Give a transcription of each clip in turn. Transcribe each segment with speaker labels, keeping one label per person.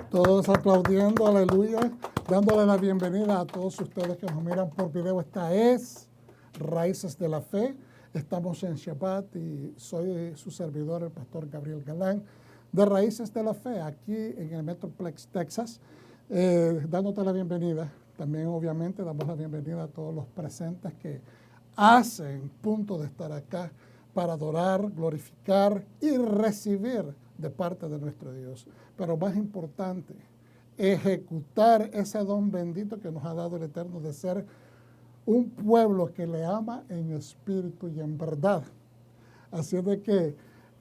Speaker 1: Todos aplaudiendo, aleluya, dándole la bienvenida a todos ustedes que nos miran por video. Esta es Raíces de la Fe. Estamos en Shabbat y soy su servidor, el pastor Gabriel Galán, de Raíces de la Fe, aquí en el Metroplex, Texas, dándote la bienvenida. También, obviamente, damos la bienvenida a todos los presentes que hacen punto de estar acá para adorar, glorificar y recibir de parte de nuestro Dios. Pero más importante, ejecutar ese don bendito que nos ha dado el Eterno de ser un pueblo que le ama en espíritu y en verdad. Así es de que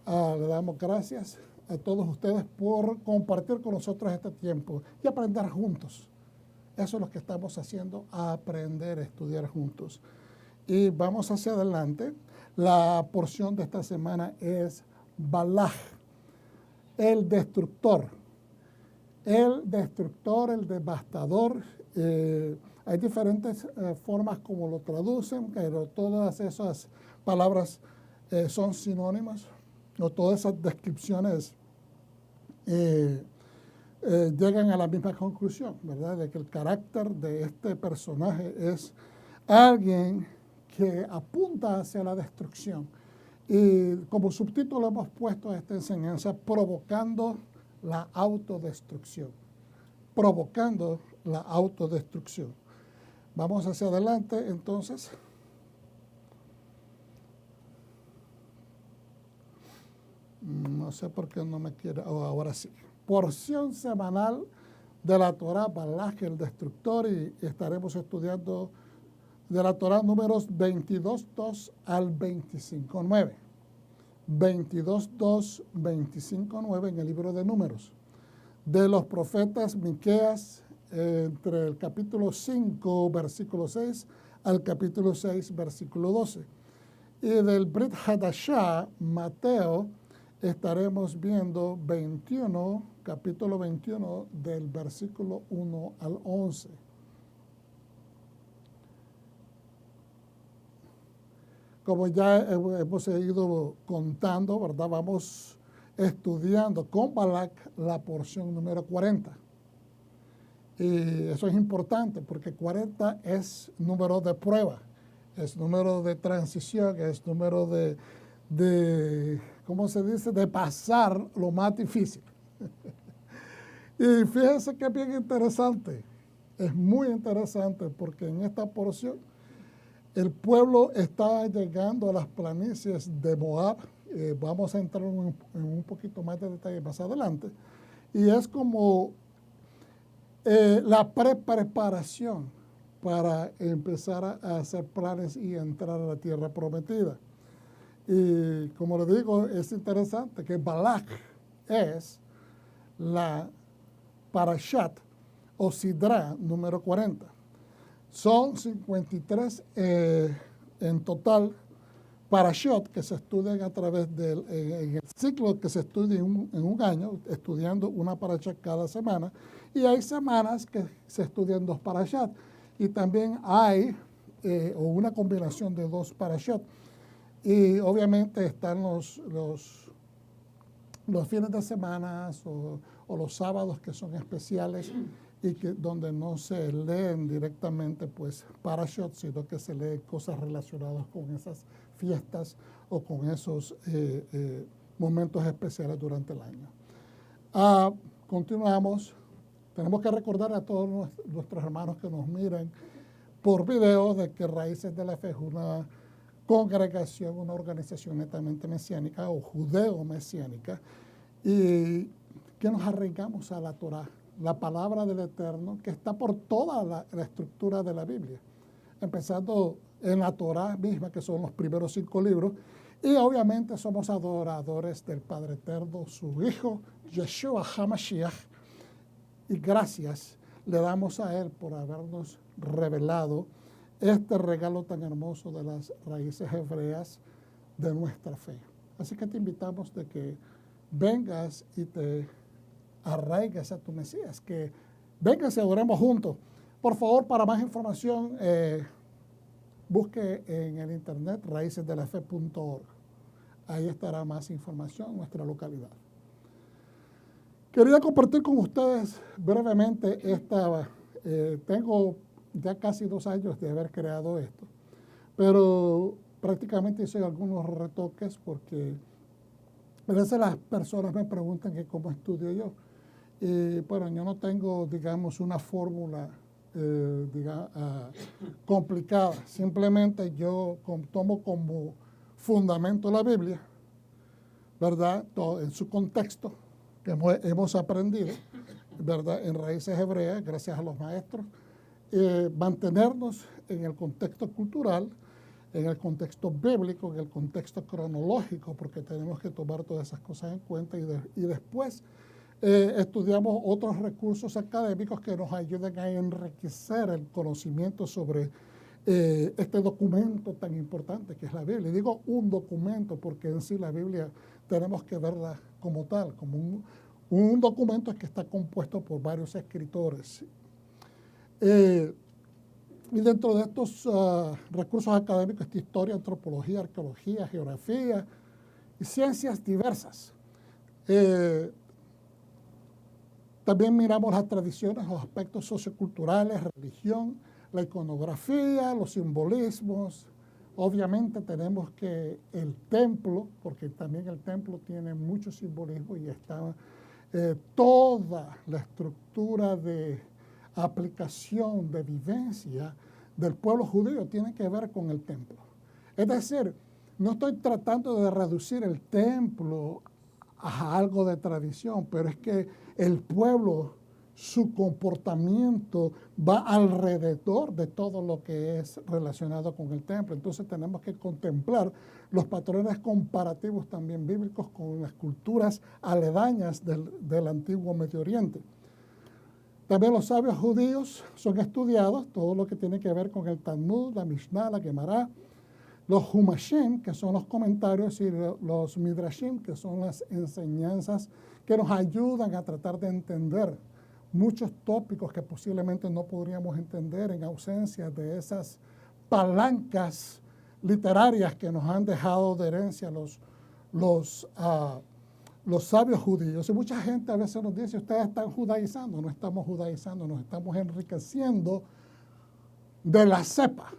Speaker 1: le damos gracias a todos ustedes por compartir con nosotros este tiempo y aprender juntos. Eso es lo que estamos haciendo, aprender, estudiar juntos. Y vamos hacia adelante. La porción de esta semana es Balak, el destructor. El destructor, el devastador. Hay diferentes formas como lo traducen, pero todas esas palabras son sinónimas, o todas esas descripciones llegan a la misma conclusión, ¿verdad? De que el carácter de este personaje es alguien que apunta hacia la destrucción. Y como subtítulo hemos puesto a esta enseñanza, provocando la autodestrucción. Provocando la autodestrucción. Vamos hacia adelante, entonces. No sé por qué no me quiere. Oh, ahora sí. Porción semanal de la Torá, Balak, el destructor, y estaremos estudiando de la Torá números 22.2 al 25.9. 22.2, 25.9 en el libro de Números. De los profetas Miqueas, entre el capítulo 5, versículo 6, al capítulo 6, versículo 12. Y del Brit Hadashah, Mateo, estaremos viendo 21, capítulo 21, del versículo 1 al 11. Como ya hemos ido contando, ¿verdad? Vamos estudiando con Balak la porción número 40. Y eso es importante porque 40 es número de prueba, es número de transición, es número de ¿cómo se dice?, de pasar lo más difícil. Y fíjense que es bien interesante, es muy interesante porque en esta porción el pueblo está llegando a las planicies de Moab. Vamos a entrar en un poquito más de detalle más adelante. Y es como la preparación para empezar a hacer planes y entrar a la tierra prometida. Y como le digo, es interesante que Balak es la Parashat o Sidra número 40. Son 53 en total parashot que se estudian a través del en el ciclo que se estudia en un año, estudiando una parashat cada semana. Y hay semanas que se estudian 2 parashat. Y también hay una combinación de 2 parashot. Y obviamente están los fines de semana o los sábados que son especiales y que donde no se leen directamente pues parashot, sino que se leen cosas relacionadas con esas fiestas o con esos momentos especiales durante el año. Continuamos. Tenemos que recordar a todos nuestros hermanos que nos miran por video de que Raíces de la Fe es una congregación, una organización netamente mesiánica o judeo-mesiánica, y que nos arraigamos a la Torá, la palabra del Eterno, que está por toda la estructura de la Biblia, empezando en la Torá misma, que son los primeros 5 libros, y obviamente somos adoradores del Padre Eterno, su Hijo, Yeshua HaMashiach, y gracias le damos a Él por habernos revelado este regalo tan hermoso de las raíces hebreas de nuestra fe. Así que te invitamos de que vengas y te arraigas a tu Mesías, que vengas y adoremos juntos. Por favor, para más información, busque en el internet raícesdelafe.org. Ahí estará más información en nuestra localidad. Quería compartir con ustedes brevemente tengo ya casi 2 años de haber creado esto, pero prácticamente hice algunos retoques porque a veces las personas me preguntan que cómo estudio yo. Y bueno, yo no tengo, digamos, una fórmula complicada. Simplemente yo tomo como fundamento la Biblia, ¿verdad? Todo en su contexto que hemos aprendido, ¿verdad? En raíces hebreas, gracias a los maestros. Mantenernos en el contexto cultural, en el contexto bíblico, en el contexto cronológico, porque tenemos que tomar todas esas cosas en cuenta y después estudiamos otros recursos académicos que nos ayuden a enriquecer el conocimiento sobre este documento tan importante que es la Biblia. Y digo un documento porque en sí la Biblia tenemos que verla como tal, como un documento que está compuesto por varios escritores. Y dentro de estos recursos académicos está historia, antropología, arqueología, geografía y ciencias diversas. También miramos las tradiciones, los aspectos socioculturales, religión, la iconografía, los simbolismos. Obviamente tenemos que el templo, porque también el templo tiene mucho simbolismo y está toda la estructura de aplicación, de vivencia del pueblo judío tiene que ver con el templo. Es decir, no estoy tratando de reducir el templo a algo de tradición, pero es que el pueblo, su comportamiento va alrededor de todo lo que es relacionado con el templo. Entonces tenemos que contemplar los patrones comparativos también bíblicos con las culturas aledañas del antiguo Medio Oriente. También los sabios judíos son estudiados, todo lo que tiene que ver con el Talmud, la Mishnah, la Gemara, los Humashim, que son los comentarios, y los Midrashim, que son las enseñanzas que nos ayudan a tratar de entender muchos tópicos que posiblemente no podríamos entender en ausencia de esas palancas literarias que nos han dejado de herencia los sabios judíos. Y mucha gente a veces nos dice, ustedes están judaizando. No estamos judaizando, nos estamos enriqueciendo de la cepa,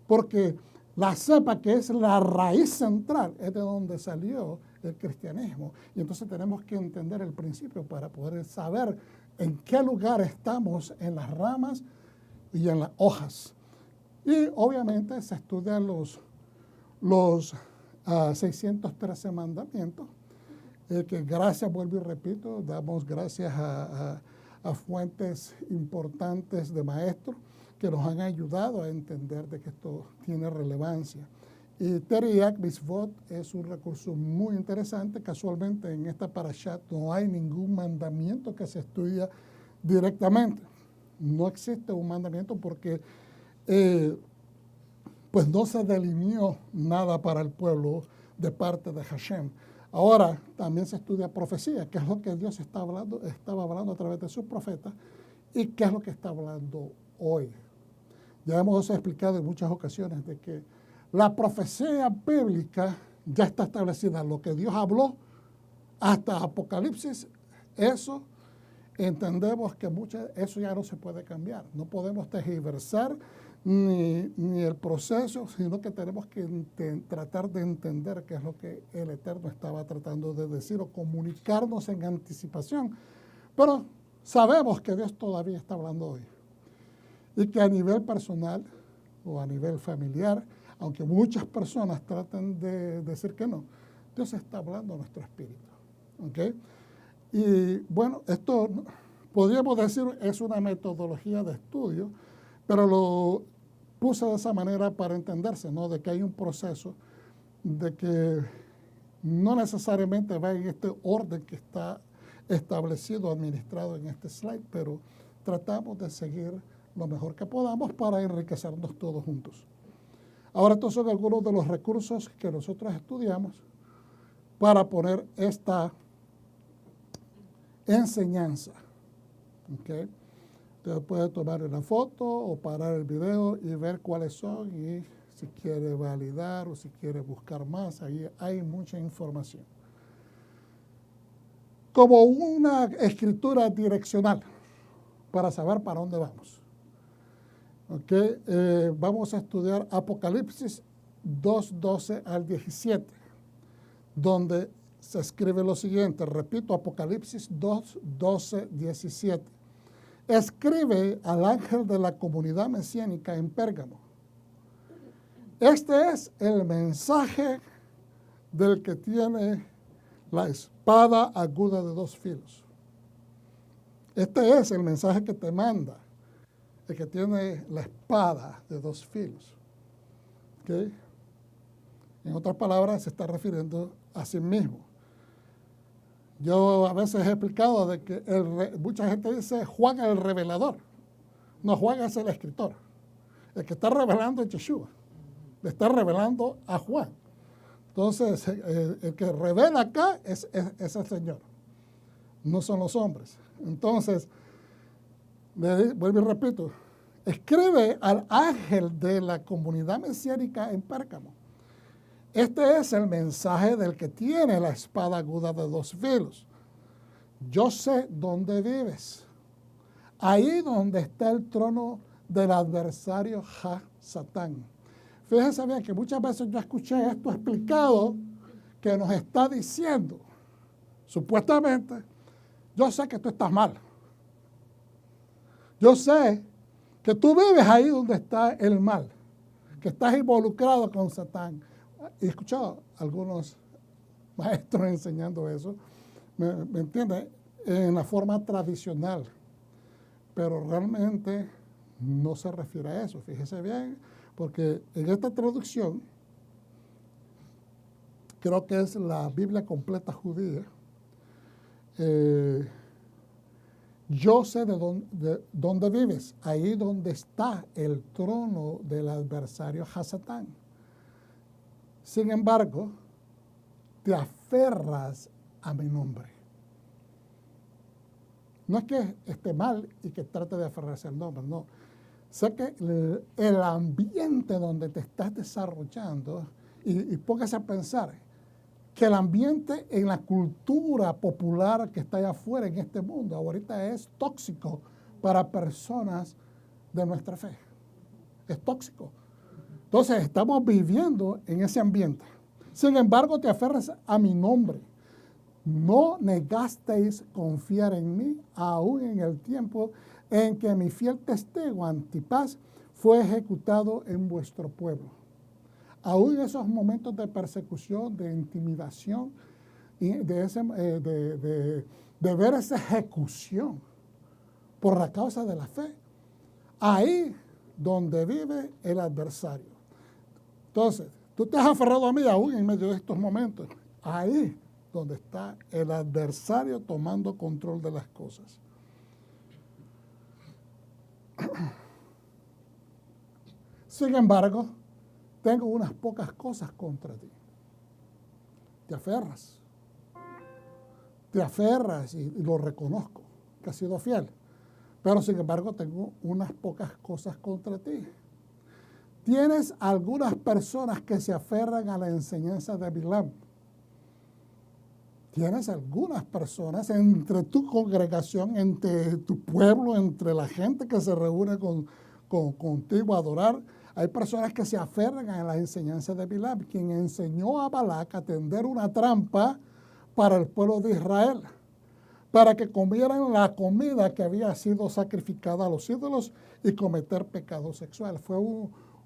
Speaker 1: porque la cepa, que es la raíz central, es de donde salió el cristianismo. Y entonces tenemos que entender el principio para poder saber en qué lugar estamos en las ramas y en las hojas. Y obviamente se estudian los 613 mandamientos, que gracias, vuelvo y repito, damos gracias a fuentes importantes de maestros que nos han ayudado a entender de que esto tiene relevancia. Y Teriach Mitzvot es un recurso muy interesante. Casualmente en esta parashat no hay ningún mandamiento que se estudia directamente. No existe un mandamiento porque pues no se delineó nada para el pueblo de parte de Hashem. Ahora también se estudia profecía, que es lo que Dios estaba hablando a través de sus profetas y qué es lo que está hablando hoy. Ya hemos explicado en muchas ocasiones de que la profecía bíblica ya está establecida. Lo que Dios habló hasta Apocalipsis, eso entendemos que eso ya no se puede cambiar. No podemos tergiversar ni el proceso, sino que tenemos que tratar de entender qué es lo que el Eterno estaba tratando de decir o comunicarnos en anticipación. Pero sabemos que Dios todavía está hablando hoy. Y que a nivel personal o a nivel familiar, aunque muchas personas traten de decir que no, Dios está hablando a nuestro espíritu. ¿Okay? Y bueno, esto podríamos decir es una metodología de estudio, pero lo puse de esa manera para entenderse, ¿no? De que hay un proceso, de que no necesariamente va en este orden que está establecido, administrado en este slide, pero tratamos de seguir lo mejor que podamos para enriquecernos todos juntos. Ahora, estos son algunos de los recursos que nosotros estudiamos para poner esta enseñanza. ¿Okay? Usted puede tomar una foto o parar el video y ver cuáles son, y si quiere validar o si quiere buscar más, ahí hay mucha información. como una escritura direccional para saber para dónde vamos. Okay. Vamos a estudiar Apocalipsis 2:12 al 17, donde se escribe lo siguiente. Repito, Apocalipsis 2:12, 17. Escribe al ángel de la comunidad mesiánica en Pérgamo. Este es el mensaje del que tiene la espada aguda de dos filos. Este es el mensaje que te manda el que tiene la espada de dos filos. ¿Okay? En otras palabras, se está refiriendo a sí mismo. Yo a veces he explicado de que mucha gente dice Juan el revelador. No, Juan es el escritor. El que está revelando es Yeshua. Le está revelando a Juan. Entonces, el que revela acá es el Señor. No son los hombres. Entonces, vuelvo y repito, escribe al ángel de la comunidad mesiánica en Pérgamo. Este es el mensaje del que tiene la espada aguda de dos filos. Yo sé dónde vives. Ahí donde está el trono del adversario Satán. Fíjense bien que muchas veces yo escuché esto explicado que nos está diciendo, supuestamente, yo sé que tú estás mal. Yo sé que tú vives ahí donde está el mal, que estás involucrado con Satán. He escuchado a algunos maestros enseñando eso, ¿me entiendes? En la forma tradicional, pero realmente no se refiere a eso. Fíjese bien, porque en esta traducción, creo que es la Biblia completa judía, yo sé de dónde vives, ahí donde está el trono del adversario Hasatán. Sin embargo, te aferras a mi nombre. No es que esté mal y que trate de aferrarse al nombre, no. Sé que el ambiente donde te estás desarrollando, y póngase a pensar, que el ambiente en la cultura popular que está allá afuera en este mundo ahorita es tóxico para personas de nuestra fe. Es tóxico. Entonces estamos viviendo en ese ambiente. Sin embargo, te aferras a mi nombre. No negasteis confiar en mí, aún en el tiempo en que mi fiel testigo Antipas fue ejecutado en vuestro pueblo. Aún en esos momentos de persecución, de intimidación, y de ver esa ejecución por la causa de la fe, ahí donde vive el adversario. Entonces, tú te has aferrado a mí aún en medio de estos momentos. Ahí donde está el adversario tomando control de las cosas. Sin embargo, tengo unas pocas cosas contra ti. Te aferras y lo reconozco, que has sido fiel. Pero sin embargo, tengo unas pocas cosas contra ti. Tienes algunas personas que se aferran a la enseñanza de Bilam. Tienes algunas personas entre tu congregación, entre tu pueblo, entre la gente que se reúne contigo a adorar. Hay personas que se aferran a la enseñanza de Bilam, quien enseñó a Balac a tender una trampa para el pueblo de Israel, para que comieran la comida que había sido sacrificada a los ídolos y cometer pecado sexual. Fue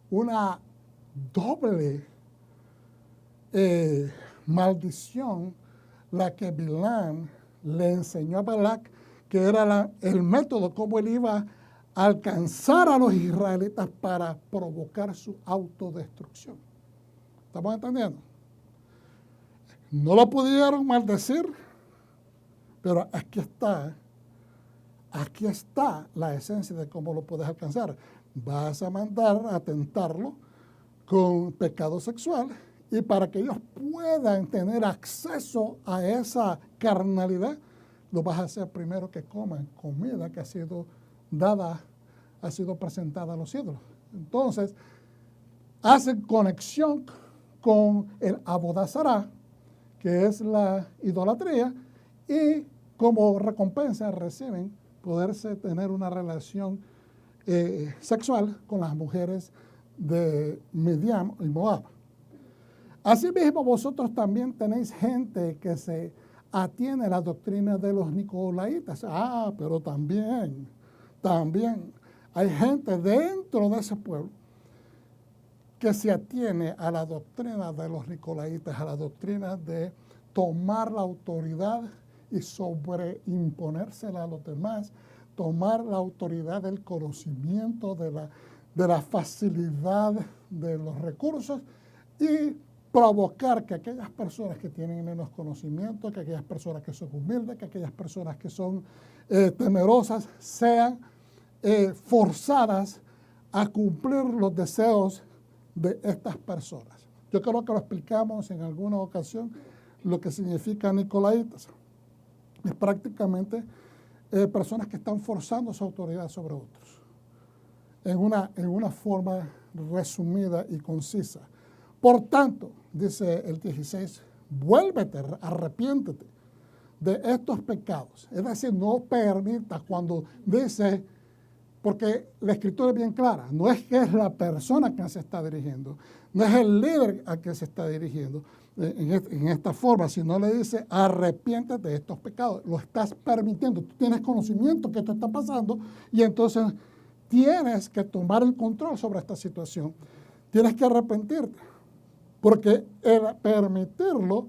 Speaker 1: una doble maldición la que Bilam le enseñó a Balac, que era el método como él iba a alcanzar a los israelitas para provocar su autodestrucción. ¿Estamos entendiendo? No lo pudieron maldecir, pero aquí está la esencia de cómo lo puedes alcanzar. Vas a mandar a tentarlo con pecado sexual, y para que ellos puedan tener acceso a esa carnalidad, lo vas a hacer primero que coman comida que ha sido presentada a los ídolos. Entonces, hacen conexión con el Abodazará, que es la idolatría, y como recompensa reciben poderse tener una relación sexual con las mujeres de Midian y Moab. Asimismo, vosotros también tenéis gente que se atiene a la doctrina de los nicolaitas. Pero también hay gente dentro de ese pueblo que se atiene a la doctrina de los nicolaitas, a la doctrina de tomar la autoridad y sobreimponérsela a los demás, tomar la autoridad del conocimiento, de la facilidad de los recursos y provocar que aquellas personas que tienen menos conocimiento, que aquellas personas que son humildes, que aquellas personas que son temerosas, sean forzadas a cumplir los deseos de estas personas. Yo creo que lo explicamos en alguna ocasión lo que significa nicolaitas. Es prácticamente personas que están forzando su autoridad sobre otros. En una forma resumida y concisa. Por tanto, dice el 16, vuélvete, arrepiéntete de estos pecados. Es decir, no permita cuando dice, porque la escritura es bien clara, no es que es la persona a quien se está dirigiendo, no es el líder a quien se está dirigiendo en esta forma, sino le dice, arrepiéntete de estos pecados. Lo estás permitiendo, tú tienes conocimiento que esto está pasando y entonces tienes que tomar el control sobre esta situación. Tienes que arrepentirte, porque el permitirlo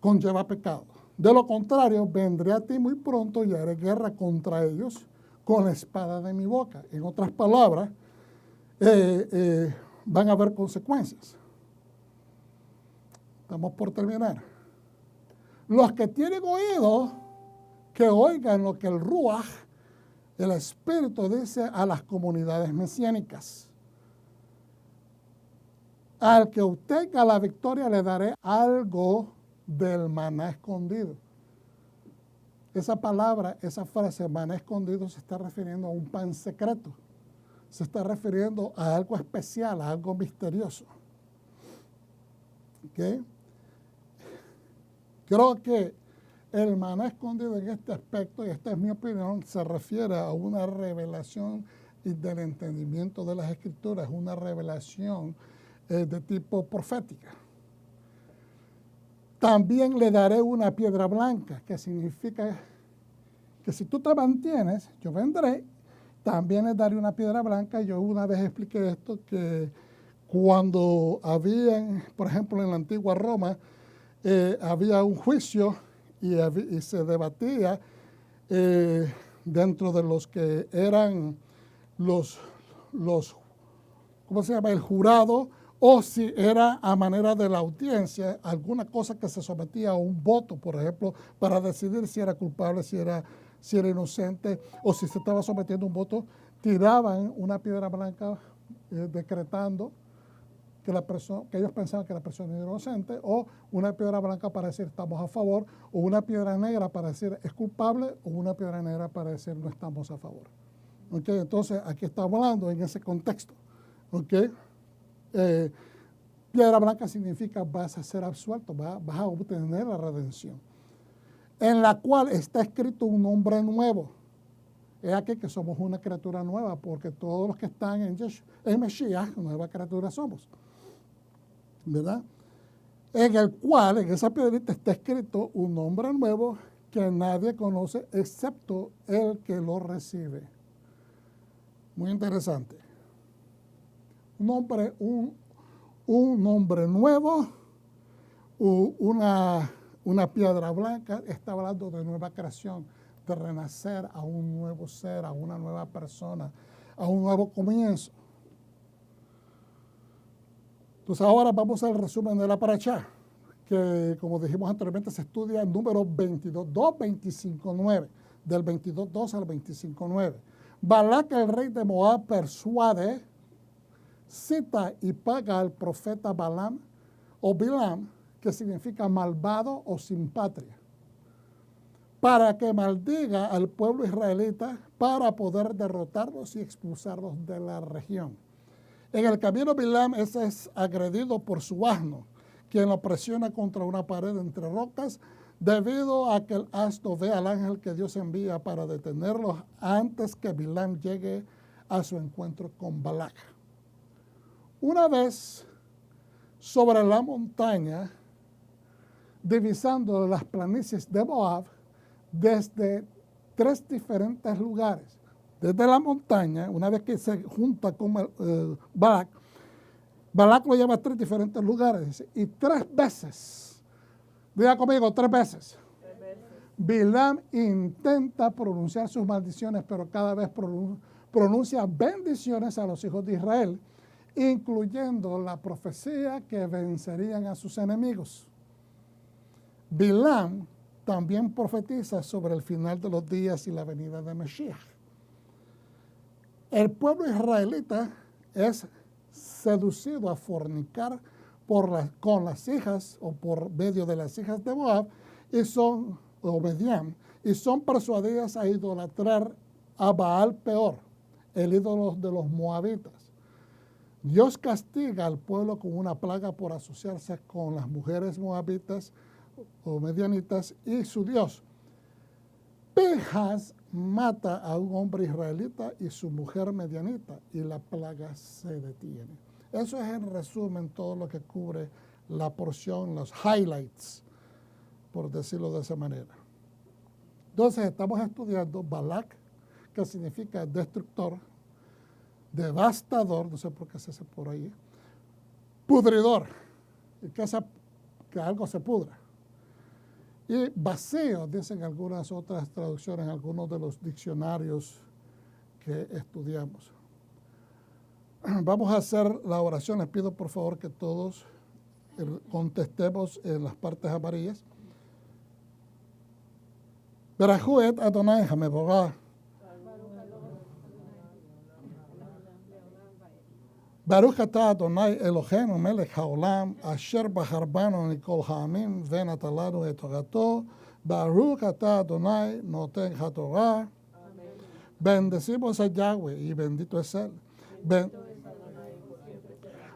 Speaker 1: conlleva pecado. De lo contrario, vendré a ti muy pronto y haré guerra contra ellos con la espada de mi boca. En otras palabras, van a haber consecuencias. Estamos por terminar. Los que tienen oído, que oigan lo que el Ruach, el Espíritu, dice a las comunidades mesiánicas. Al que obtenga la victoria le daré algo del maná escondido. Esa palabra, esa frase, maná escondido, se está refiriendo a un pan secreto. Se está refiriendo a algo especial, a algo misterioso. ¿Okay? Creo que el maná escondido en este aspecto, y esta es mi opinión, se refiere a una revelación del entendimiento de las Escrituras, una revelación de tipo profética. También le daré una piedra blanca, que significa que si tú te mantienes, yo vendré. También le daré una piedra blanca. Yo una vez expliqué esto, que cuando había, por ejemplo, en la antigua Roma, había un juicio y se debatía dentro de los que eran los ¿cómo se llama? El jurado, o si era a manera de la audiencia, alguna cosa que se sometía a un voto, por ejemplo, para decidir si era culpable, si era inocente, o si se estaba sometiendo a un voto, tiraban una piedra blanca decretando que ellos pensaban que la persona era inocente, o una piedra blanca para decir estamos a favor, o una piedra negra para decir es culpable, o una piedra negra para decir no estamos a favor. ¿Okay? Entonces, aquí estamos hablando en ese contexto. ¿Okay? Piedra blanca significa vas a ser absuelto, vas a obtener la redención, en la cual está escrito un nombre nuevo. Es aquí que somos una criatura nueva, porque todos los que están en Mesías, nueva criatura somos, ¿verdad? En el cual, en esa piedrita está escrito un nombre nuevo que nadie conoce excepto el que lo recibe. Muy interesante. Un nombre nuevo, una piedra blanca, está hablando de nueva creación, de renacer a un nuevo ser, a una nueva persona, a un nuevo comienzo. Entonces ahora vamos al resumen de la parashá, que como dijimos anteriormente se estudia el número 22.2.25.9, del 22.2 al 25.9. Balac, el rey de Moab, persuade, cita y paga al profeta Balaam o Bilam, que significa malvado o sin patria, para que maldiga al pueblo israelita para poder derrotarlos y expulsarlos de la región. En el camino Bilam es agredido por su asno, quien lo presiona contra una pared entre rocas debido a que el asno ve al ángel que Dios envía para detenerlos antes que Bilam llegue a su encuentro con Balac. Una vez sobre la montaña, divisando las planicies de Moab desde 3 diferentes lugares. Desde la montaña, una vez que se junta con Balac, Balac lo lleva a 3 diferentes lugares y 3 veces, diga conmigo, 3 veces, Bilam intenta pronunciar sus maldiciones, pero cada vez pronuncia bendiciones a los hijos de Israel, incluyendo la profecía que vencerían a sus enemigos. Bilam también profetiza sobre el final de los días y la venida de Mesías. El pueblo israelita es seducido a fornicar con las hijas o por medio de las hijas de Moab o Medián, y son persuadidas a idolatrar a Baal Peor, el ídolo de los moabitas. Dios castiga al pueblo con una plaga por asociarse con las mujeres moabitas o medianitas y su Dios. Pinhas mata a un hombre israelita y su mujer medianita y la plaga se detiene. Eso es en resumen todo lo que cubre la porción, los highlights, por decirlo de esa manera. Entonces estamos estudiando Balac, que significa destructor, devastador, no sé por qué se hace por ahí, pudridor, que algo se pudra. Y vacío, dicen algunas otras traducciones, en algunos de los diccionarios que estudiamos. Vamos a hacer la oración. Les pido por favor que todos contestemos en las partes amarillas. Berajú et Adonai Hameborah. Baruch atah Adonai Eloheinu melech haolam, asher bahar banu mikol ha'amim venata lanu et torato. Baruch atah Adonai noten hatorah. Bendecimos a Yahweh y bendito es Él.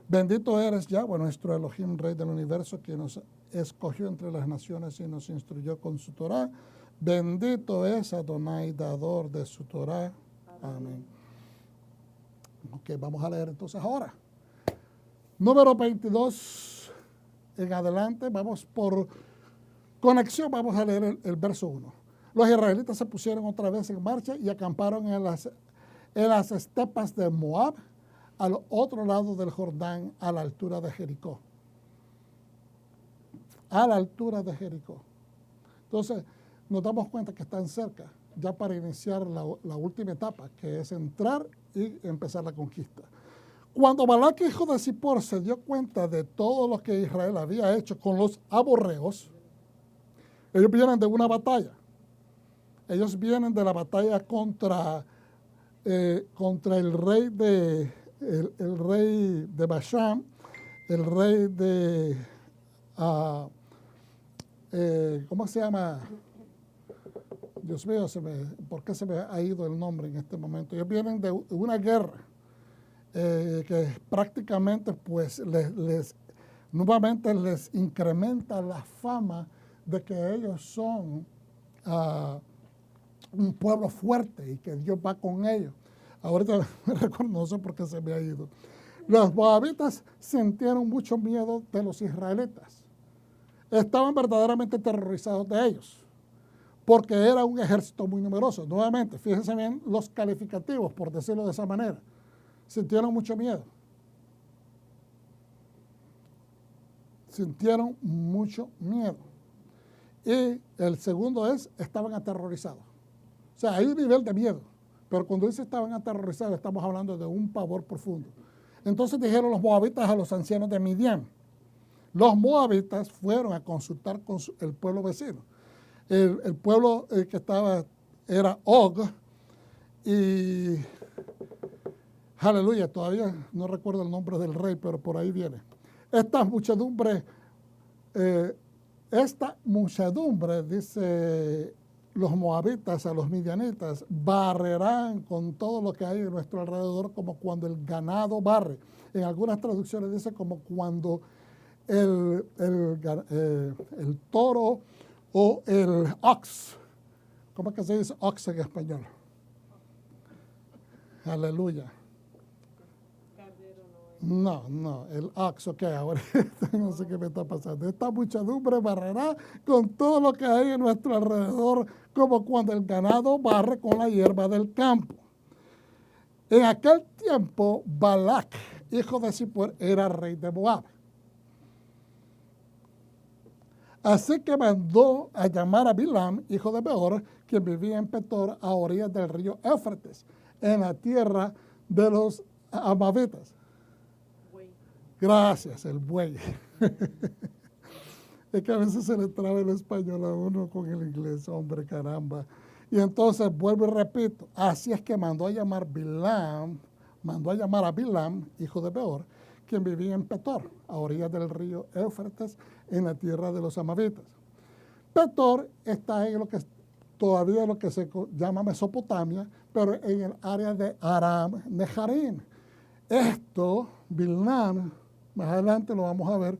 Speaker 1: Bendito eres Yahweh, nuestro Elohim, Rey del universo, que nos escogió entre las naciones y nos instruyó con su Torah. Bendito es Adonai, dador de su Torah. Amén. Ok, vamos a leer entonces ahora. Número 22 en adelante, vamos por conexión, vamos a leer el verso 1. Los israelitas se pusieron otra vez en marcha y acamparon en las estepas de Moab, al otro lado del Jordán, a la altura de Jericó. A la altura de Jericó. Entonces, nos damos cuenta que están cerca, ya para iniciar la última etapa, que es entrar y empezar la conquista. Cuando Balac, hijo de Zippor, se dio cuenta de todo lo que Israel había hecho con los amorreos, ellos vienen de una batalla. Ellos vienen de la batalla contra el rey de Bashán, el rey de, ¿cómo se llama? Dios mío, ¿por qué se me ha ido el nombre en este momento? Ellos vienen de una guerra que prácticamente pues nuevamente les incrementa la fama de que ellos son un pueblo fuerte y que Dios va con ellos. Ahorita me recuerdo, no sé por qué se me ha ido. Los moabitas sintieron mucho miedo de los israelitas. Estaban verdaderamente terrorizados de ellos, porque era un ejército muy numeroso. Nuevamente, fíjense bien los calificativos, por decirlo de esa manera. Sintieron mucho miedo. Sintieron mucho miedo. Y el segundo es, estaban aterrorizados. O sea, hay un nivel de miedo, pero cuando dice estaban aterrorizados, estamos hablando de un pavor profundo. Entonces dijeron los moabitas a los ancianos de Midian. Los moabitas fueron a consultar con el pueblo vecino. El pueblo que estaba era Og, y aleluya, todavía no recuerdo el nombre del rey, pero por ahí viene. Esta muchedumbre, dice los moabitas a los midianitas, barrerán con todo lo que hay a nuestro alrededor como cuando el ganado barre. En algunas traducciones dice como cuando el toro o el ox. ¿Cómo es que se dice ox en español? Aleluya. No, el ox, ok, ahora no sé qué me está pasando. Esta muchedumbre barrerá con todo lo que hay en nuestro alrededor, como cuando el ganado barre con la hierba del campo. En aquel tiempo, Balac, hijo de Zippor, era rey de Moab. Así que mandó a llamar a Bilam, hijo de Beor, quien vivía en Petor, a orillas del río Éufrates, en la tierra de los amavitas. Gracias, el buey. Es que a veces se le traba el español a uno con el inglés, hombre, caramba. Y entonces, vuelvo y repito, así es que mandó a llamar a Bilam, hijo de Beor, quien vivía en Petor, a orillas del río Éufrates, en la tierra de los amavitas. Petor está en todavía lo que se llama Mesopotamia, pero en el área de Aram Neharim. Esto, Bilam, más adelante lo vamos a ver,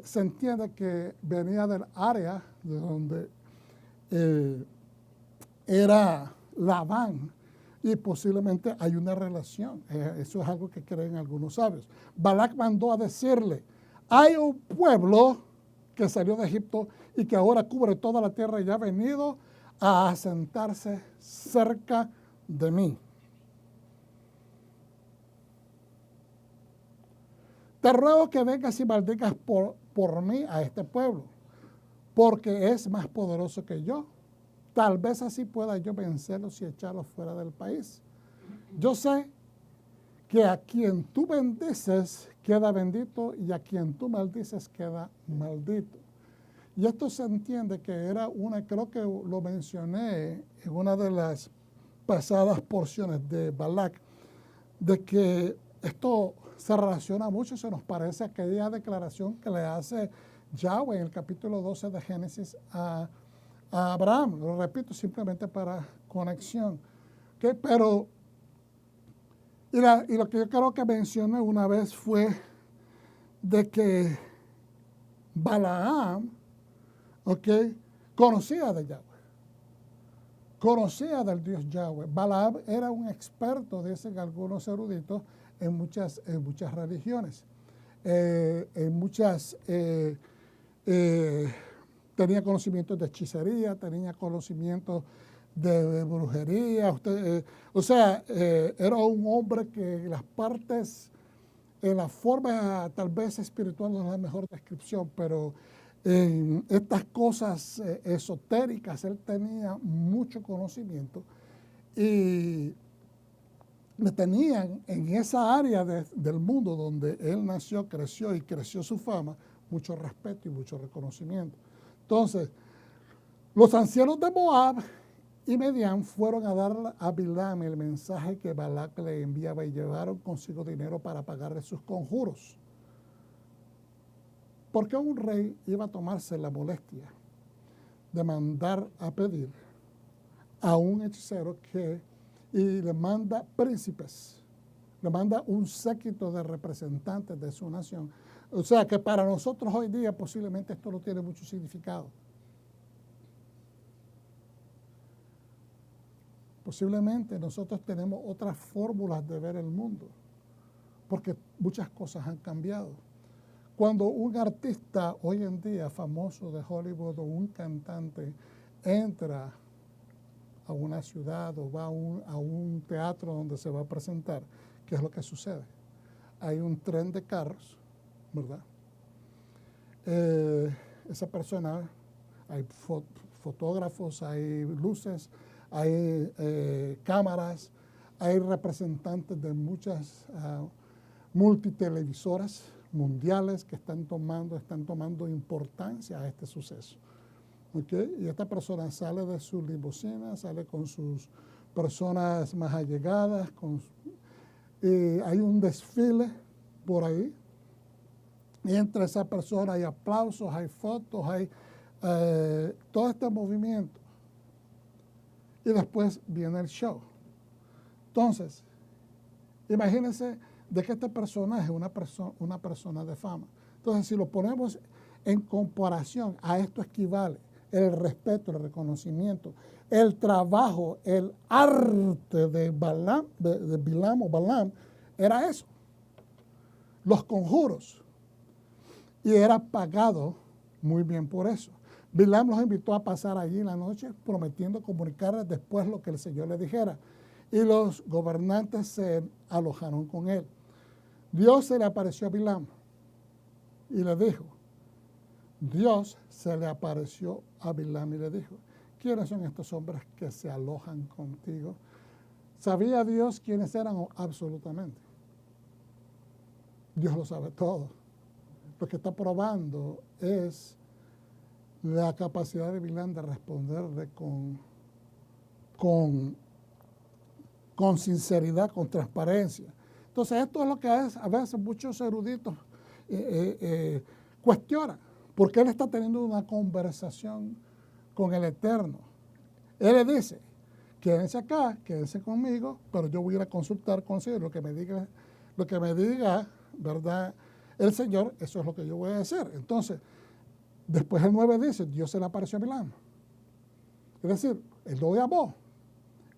Speaker 1: se entiende que venía del área de donde era Labán, y posiblemente hay una relación. Eso es algo que creen algunos sabios. Balac mandó a decirle, hay un pueblo que salió de Egipto y que ahora cubre toda la tierra y ha venido a asentarse cerca de mí. Te ruego que vengas y maldigas por mí a este pueblo, porque es más poderoso que yo. Tal vez así pueda yo vencerlos y echarlos fuera del país. Yo sé que a quien tú bendices queda bendito y a quien tú maldices queda maldito. Y esto se entiende que era creo que lo mencioné en una de las pasadas porciones de Balac, de que esto se relaciona mucho, se nos parece a aquella declaración que le hace Yahweh en el capítulo 12 de Génesis a Abraham. Lo repito simplemente para conexión. ¿Okay? Pero, y lo que yo creo que mencioné una vez fue de que Balaam, conocía de Yahweh, conocía del Dios Yahweh. Balaam era un experto, dicen algunos eruditos, en muchas religiones, tenía conocimientos de hechicería, tenía conocimientos de brujería, era un hombre que las partes, en la forma tal vez espiritual no es la mejor descripción, pero en estas cosas esotéricas él tenía mucho conocimiento y le tenían en esa área del mundo donde él nació, creció y creció su fama, mucho respeto y mucho reconocimiento. Entonces, los ancianos de Moab y Medián fueron a dar a Bilam el mensaje que Balac le enviaba y llevaron consigo dinero para pagarle sus conjuros. ¿Por qué un rey iba a tomarse la molestia de mandar a pedir a un hechicero y le manda príncipes, le manda un séquito de representantes de su nación? O sea que para nosotros hoy día posiblemente esto no tiene mucho significado. Posiblemente nosotros tenemos otras fórmulas de ver el mundo, porque muchas cosas han cambiado. Cuando un artista hoy en día famoso de Hollywood o un cantante entra a una ciudad o va a un teatro donde se va a presentar, ¿qué es lo que sucede? Hay un tren de carros, ¿verdad? Esa persona, hay fotógrafos, hay luces, hay cámaras, hay representantes de muchas multitelevisoras mundiales que están tomando importancia a este suceso. ¿Okay? Y esta persona sale de su limusina, sale con sus personas más allegadas, hay un desfile por ahí, y entre esa persona hay aplausos, hay fotos, hay todo este movimiento. Y después viene el show. Entonces, imagínense de que este personaje es una persona de fama. Entonces, si lo ponemos en comparación, a esto equivale el respeto, el reconocimiento, el trabajo, el arte de Balaam, de Bilam o Balaam, era eso, los conjuros. Y era pagado muy bien por eso. Bilam los invitó a pasar allí en la noche, prometiendo comunicarles después lo que el Señor le dijera. Y los gobernantes se alojaron con él. Dios se le apareció a Bilam y le dijo, Dios se le apareció a Bilam y le dijo, ¿quiénes son estos hombres que se alojan contigo? ¿Sabía Dios quiénes eran? Absolutamente. Dios lo sabe todo. Lo que está probando es la capacidad de Bilam de responderle con sinceridad, con transparencia. Entonces, esto es lo que a veces muchos eruditos cuestionan, porque él está teniendo una conversación con el Eterno. Él le dice, quédense acá, quédense conmigo, pero yo voy a ir a consultar con el Señor, lo que me diga, ¿verdad? El Señor, eso es lo que yo voy a hacer. Entonces, después el 9 dice, Dios se le apareció a Bilam. Es decir, él lo llamó,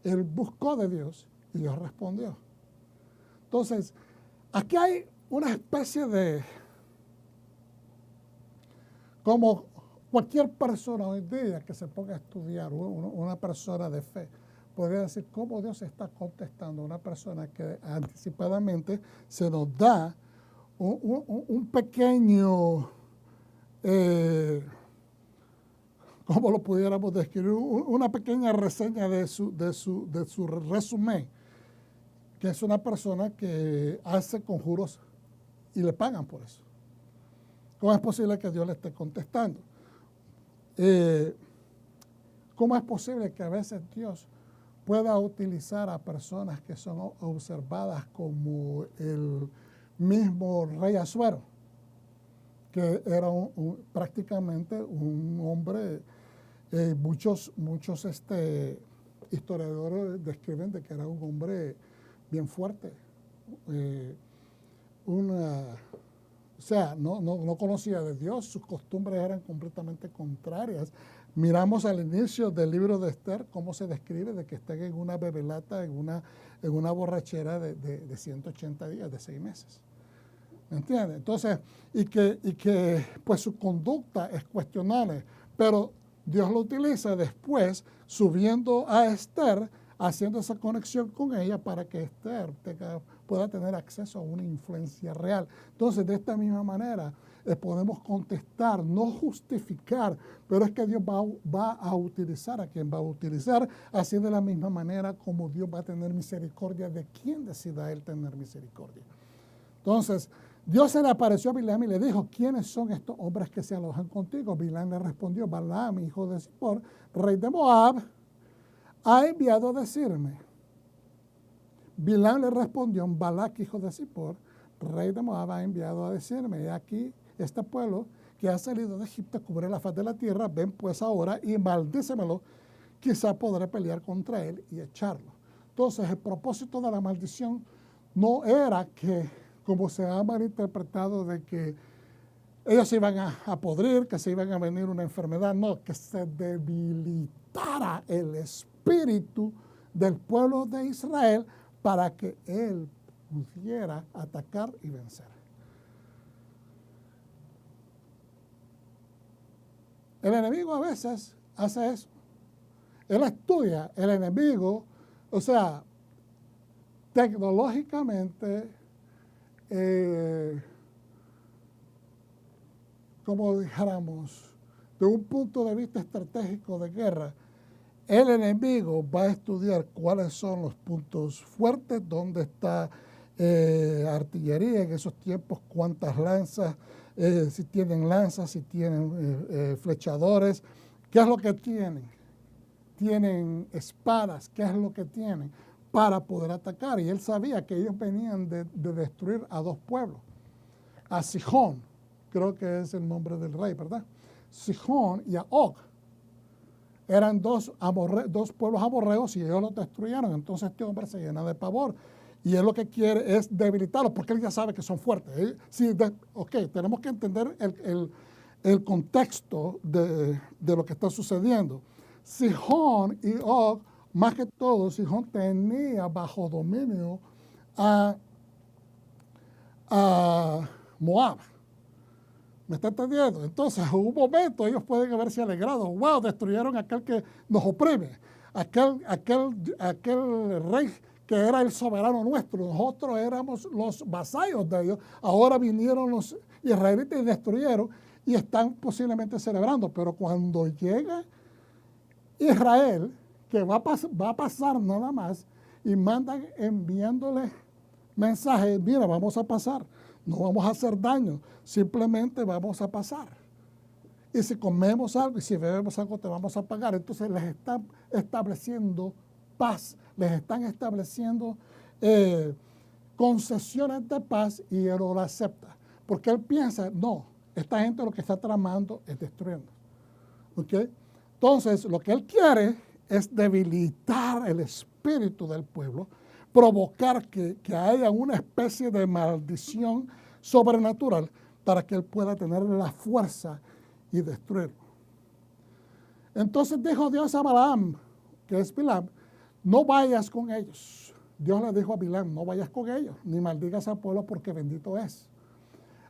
Speaker 1: él buscó de Dios y Dios respondió. Entonces, aquí hay una especie de, como cualquier persona hoy día que se ponga a estudiar, una persona de fe, podría decir cómo Dios está contestando a una persona que anticipadamente se nos da un pequeño, ¿cómo lo pudiéramos describir? Una pequeña reseña de su resumen, que es una persona que hace conjuros y le pagan por eso. ¿Cómo es posible que Dios le esté contestando? ¿Cómo es posible que a veces Dios pueda utilizar a personas que son observadas como el mismo rey Asuero, que era prácticamente un hombre, muchos historiadores describen de que era un hombre bien fuerte, o sea, no conocía de Dios, sus costumbres eran completamente contrarias. Miramos al inicio del libro de Esther cómo se describe de que estén en una bebelata, en una borrachera de 180 días, de 6 meses. ¿Me entiendes? Entonces, y que pues su conducta es cuestionable, pero Dios lo utiliza después subiendo a Esther, haciendo esa conexión con ella para que Esther pueda tener acceso a una influencia real. Entonces, de esta misma manera, podemos contestar, no justificar, pero es que Dios va a utilizar a quien va a utilizar, así de la misma manera como Dios va a tener misericordia de quien decida Él tener misericordia. Entonces, Dios se le apareció a Bilam y le dijo, ¿quiénes son estos hombres que se alojan contigo? Bilam le respondió, Balaam, hijo de Zippor, rey de Moab, ha enviado a decirme. Bilam le respondió, Balac, hijo de Zippor, rey de Moab, ha enviado a decirme, y aquí este pueblo que ha salido de Egipto cubre la faz de la tierra, ven pues ahora y maldícemelo, quizá podré pelear contra él y echarlo. Entonces, el propósito de la maldición no era que, como se ha malinterpretado, de que ellos se iban a podrir, que se iban a venir una enfermedad, no, que se debilitara el espíritu del pueblo de Israel para que él pudiera atacar y vencer. El enemigo a veces hace eso. Él estudia el enemigo, o sea, tecnológicamente, como dijéramos, de un punto de vista estratégico de guerra, el enemigo va a estudiar cuáles son los puntos fuertes, dónde está artillería en esos tiempos, cuántas lanzas, si tienen lanzas, si tienen flechadores, qué es lo que tienen. Tienen espadas, qué es lo que tienen para poder atacar. Y él sabía que ellos venían de destruir a 2 pueblos, a Sihón, creo que es el nombre del rey, ¿verdad? Sihón y a Og. Eran dos pueblos amorreos y ellos los destruyeron. Entonces este hombre se llena de pavor. Y él lo que quiere es debilitarlos porque él ya sabe que son fuertes. Sí, ok, tenemos que entender el contexto de lo que está sucediendo. Sihón y Og, más que todo, Sihón tenía bajo dominio a Moab. ¿Me está entendiendo? Entonces, en un momento ellos pueden haberse alegrado. ¡Wow! Destruyeron a aquel que nos oprime. Aquel rey que era el soberano nuestro. Nosotros éramos los vasallos de ellos. Ahora vinieron los israelitas y destruyeron y están posiblemente celebrando. Pero cuando llega Israel, que va a pasar nada más, y mandan enviándole mensajes, mira, vamos a pasar, no vamos a hacer daño, simplemente vamos a pasar. Y si comemos algo y si bebemos algo te vamos a pagar. Entonces les están estableciendo paz, les están estableciendo concesiones de paz y él lo acepta. Porque él piensa, no, esta gente lo que está tramando es destruyendo. ¿Okay? Entonces, lo que él quiere es debilitar el espíritu del pueblo, provocar que haya una especie de maldición sobrenatural para que él pueda tener la fuerza y destruirlo. Entonces dijo Dios a Balaam, que es Bilam, no vayas con ellos. Dios le dijo a Bilam, no vayas con ellos, ni maldigas al pueblo porque bendito es.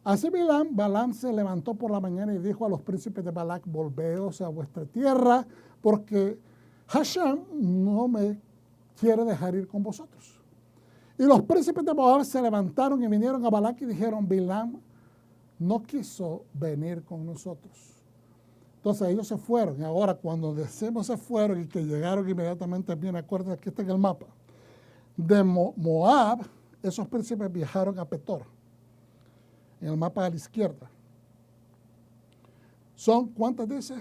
Speaker 1: Así Balaam se levantó por la mañana y dijo a los príncipes de Balac, volveos a vuestra tierra, porque Hashem no me quiere dejar ir con vosotros. Y los príncipes de Moab se levantaron y vinieron a Balac y dijeron, Bilam no quiso venir con nosotros. Entonces ellos se fueron. Y ahora cuando decimos se fueron y que llegaron inmediatamente, bien, acuérdense, aquí está en el mapa. De Moab, esos príncipes viajaron a Petor, en el mapa a la izquierda. Son, ¿cuántas dice?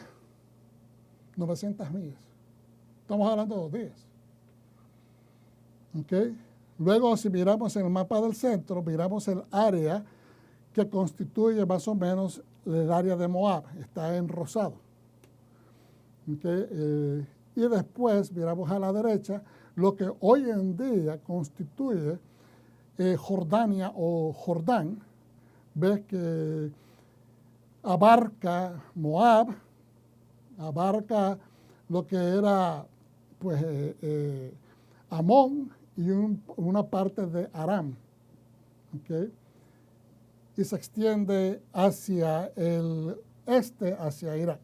Speaker 1: 900 millas. Estamos hablando de 2 días. ¿Okay? Luego, si miramos en el mapa del centro, miramos el área que constituye más o menos el área de Moab. Está en rosado. ¿Okay? Y después miramos a la derecha lo que hoy en día constituye Jordania o Jordán. Ves que abarca Moab, abarca lo que era pues Amón y una parte de Aram. ¿Okay? Y se extiende hacia el este, hacia Irak.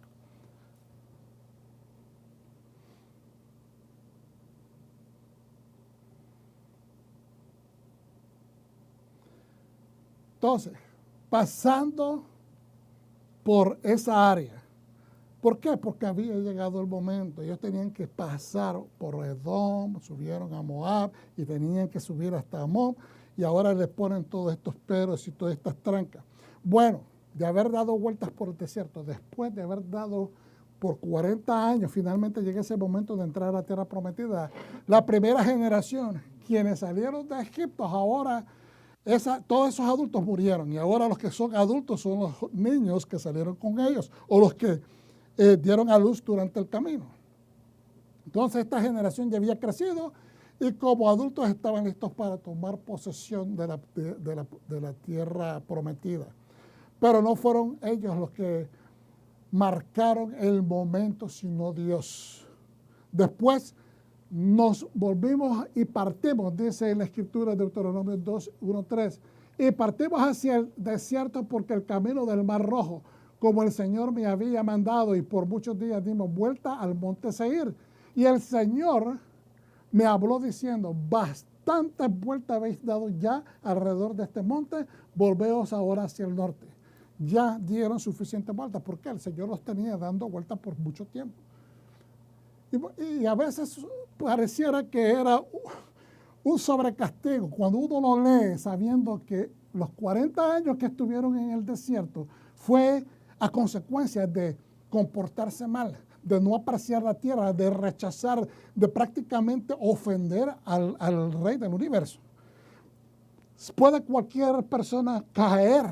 Speaker 1: Entonces, pasando por esa área. ¿Por qué? Porque había llegado el momento. Ellos tenían que pasar por Edom, subieron a Moab y tenían que subir hasta Amón. Y ahora les ponen todos estos peros y todas estas trancas. Bueno, de haber dado vueltas por el desierto, después de haber dado por 40 años, finalmente llega ese momento de entrar a la tierra prometida. La primera generación, quienes salieron de Egipto, ahora todos esos adultos murieron. Y ahora los que son adultos son los niños que salieron con ellos o los que dieron a luz durante el camino. Entonces esta generación ya había crecido y como adultos estaban listos para tomar posesión de la tierra prometida. Pero no fueron ellos los que marcaron el momento, sino Dios. Después nos volvimos y partimos, dice en la escritura de Deuteronomio 2, 1, 3, y partimos hacia el desierto porque el camino del Mar Rojo, como el Señor me había mandado, y por muchos días dimos vuelta al monte Seir. Y el Señor me habló diciendo, bastantes vueltas habéis dado ya alrededor de este monte, volveos ahora hacia el norte. Ya dieron suficientes vueltas, porque el Señor los tenía dando vueltas por mucho tiempo. Y a veces pareciera que era un sobrecastigo. Cuando uno lo lee sabiendo que los 40 años que estuvieron en el desierto fue a consecuencia de comportarse mal, de no apreciar la tierra, de rechazar, de prácticamente ofender al rey del universo. Puede cualquier persona caer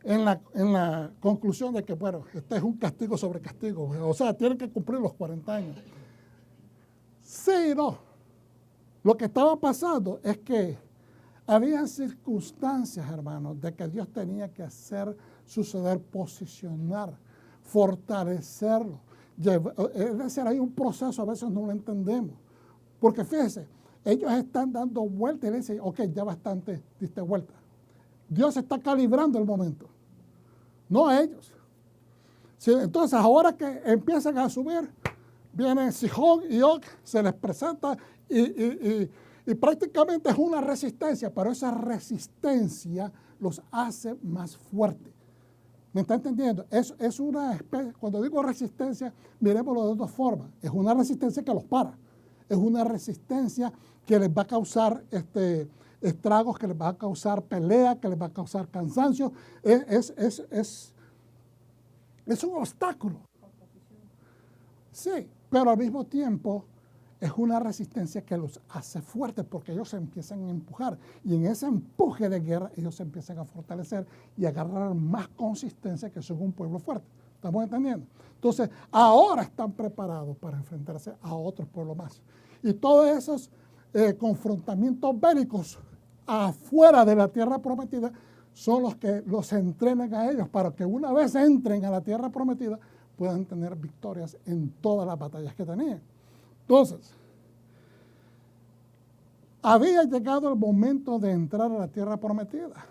Speaker 1: en la conclusión de que, bueno, este es un castigo sobre castigo. O sea, tienen que cumplir los 40 años. Sí, no. Lo que estaba pasando es que había circunstancias, hermanos, de que Dios tenía que hacer suceder, posicionar, fortalecerlo. Es decir, hay un proceso, a veces no lo entendemos. Porque fíjense, ellos están dando vueltas y le dicen, ok, ya bastante diste vuelta. Dios está calibrando el momento, no ellos. Sí, entonces, ahora que empiezan a subir, vienen Sihón y Og, se les presenta y prácticamente es una resistencia, pero esa resistencia los hace más fuertes. ¿Me está entendiendo? Es una especie, cuando digo resistencia, miremoslo de dos formas. Es una resistencia que los para. Es una resistencia que les va a causar estragos, que les va a causar pelea, que les va a causar cansancio. Es un obstáculo. Sí, pero al mismo tiempo es una resistencia que los hace fuertes porque ellos se empiezan a empujar. Y en ese empuje de guerra ellos se empiezan a fortalecer y a agarrar más consistencia que son un pueblo fuerte. ¿Estamos entendiendo? Entonces, ahora están preparados para enfrentarse a otros pueblos más. Y todos esos confrontamientos bélicos afuera de la tierra prometida son los que los entrenan a ellos para que una vez entren a la tierra prometida puedan tener victorias en todas las batallas que tenían. Entonces, había llegado el momento de entrar a la tierra prometida,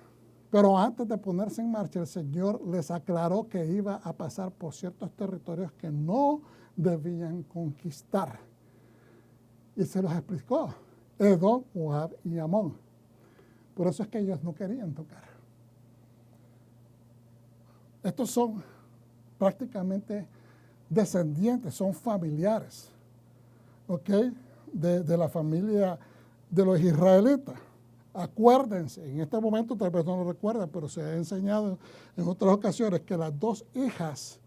Speaker 1: pero antes de ponerse en marcha, el Señor les aclaró que iba a pasar por ciertos territorios que no debían conquistar. Y se los explicó, Edom, Moab y Amón. Por eso es que ellos no querían tocar. Estos son prácticamente descendientes, son familiares, ¿ok? De la familia de los israelitas. Acuérdense, en este momento tal vez no lo recuerdan, pero se ha enseñado en otras ocasiones que las dos hijas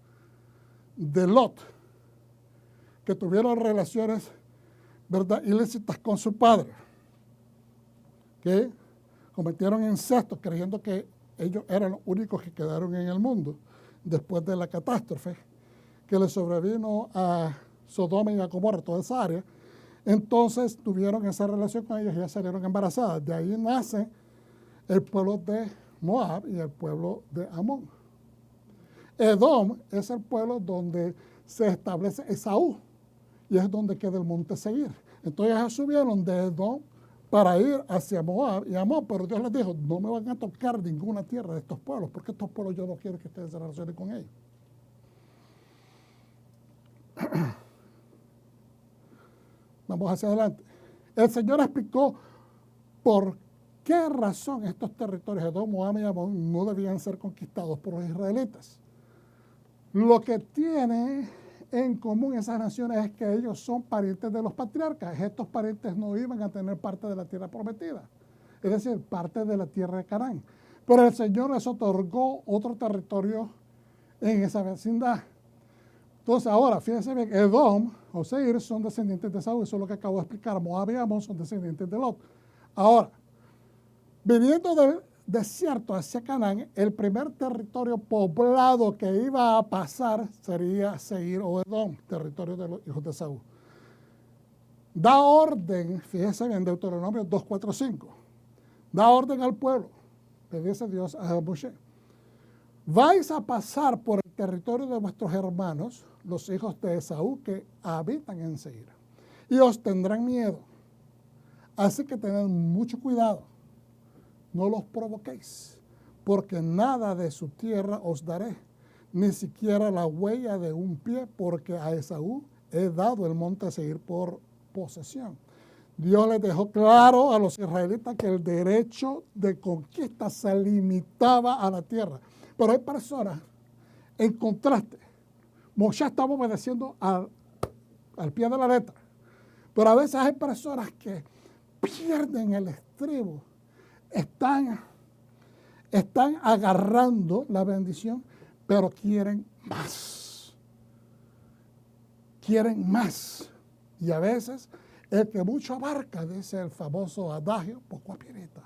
Speaker 1: de Lot, que tuvieron relaciones, ¿verdad?, ilícitas con su padre, que cometieron incesto creyendo que ellos eran los únicos que quedaron en el mundo después de la catástrofe que le sobrevino a Sodoma y a Gomorra, toda esa área. Entonces tuvieron esa relación con ellos y ya salieron embarazadas. De ahí nace el pueblo de Moab y el pueblo de Amón. Edom es el pueblo donde se establece Esaú y es donde queda el monte Seir. Entonces ellos subieron de Edom para ir hacia Moab y Amón, pero Dios les dijo, no me van a tocar ninguna tierra de estos pueblos, porque estos pueblos yo no quiero que ustedes se relacionen con ellos. Vamos hacia adelante. El Señor explicó por qué razón estos territorios de Edom, Moab y Amón no debían ser conquistados por los israelitas. Lo que tiene en común esas naciones es que ellos son parientes de los patriarcas. Estos parientes no iban a tener parte de la tierra prometida, es decir, parte de la tierra de Canaán. Pero el Señor les otorgó otro territorio en esa vecindad. Entonces ahora, fíjense bien, Edom o Seir son descendientes de Esaú, eso es lo que acabo de explicar. Moab y Amón son descendientes de Lot. Ahora, viniendo del desierto hacia Canaán, el primer territorio poblado que iba a pasar sería Seir o Edom, territorio de los hijos de Esaú. Da orden, fíjense bien, Deuteronomio 2:4-5, da orden al pueblo, le dice Dios a Moshe, vais a pasar por el territorio de vuestros hermanos, los hijos de Esaú, que habitan en Seir, y os tendrán miedo. Así que tened mucho cuidado, no los provoquéis, porque nada de su tierra os daré, ni siquiera la huella de un pie, porque a Esaú he dado el monte Seir por posesión. Dios les dejó claro a los israelitas que el derecho de conquista se limitaba a la tierra. Pero hay personas, en contraste, Moshe estaba obedeciendo al pie de la letra, pero a veces hay personas que pierden el estribo, están agarrando la bendición, pero quieren más. Quieren más. Y a veces el que mucho abarca, dice el famoso adagio, poco aprieta.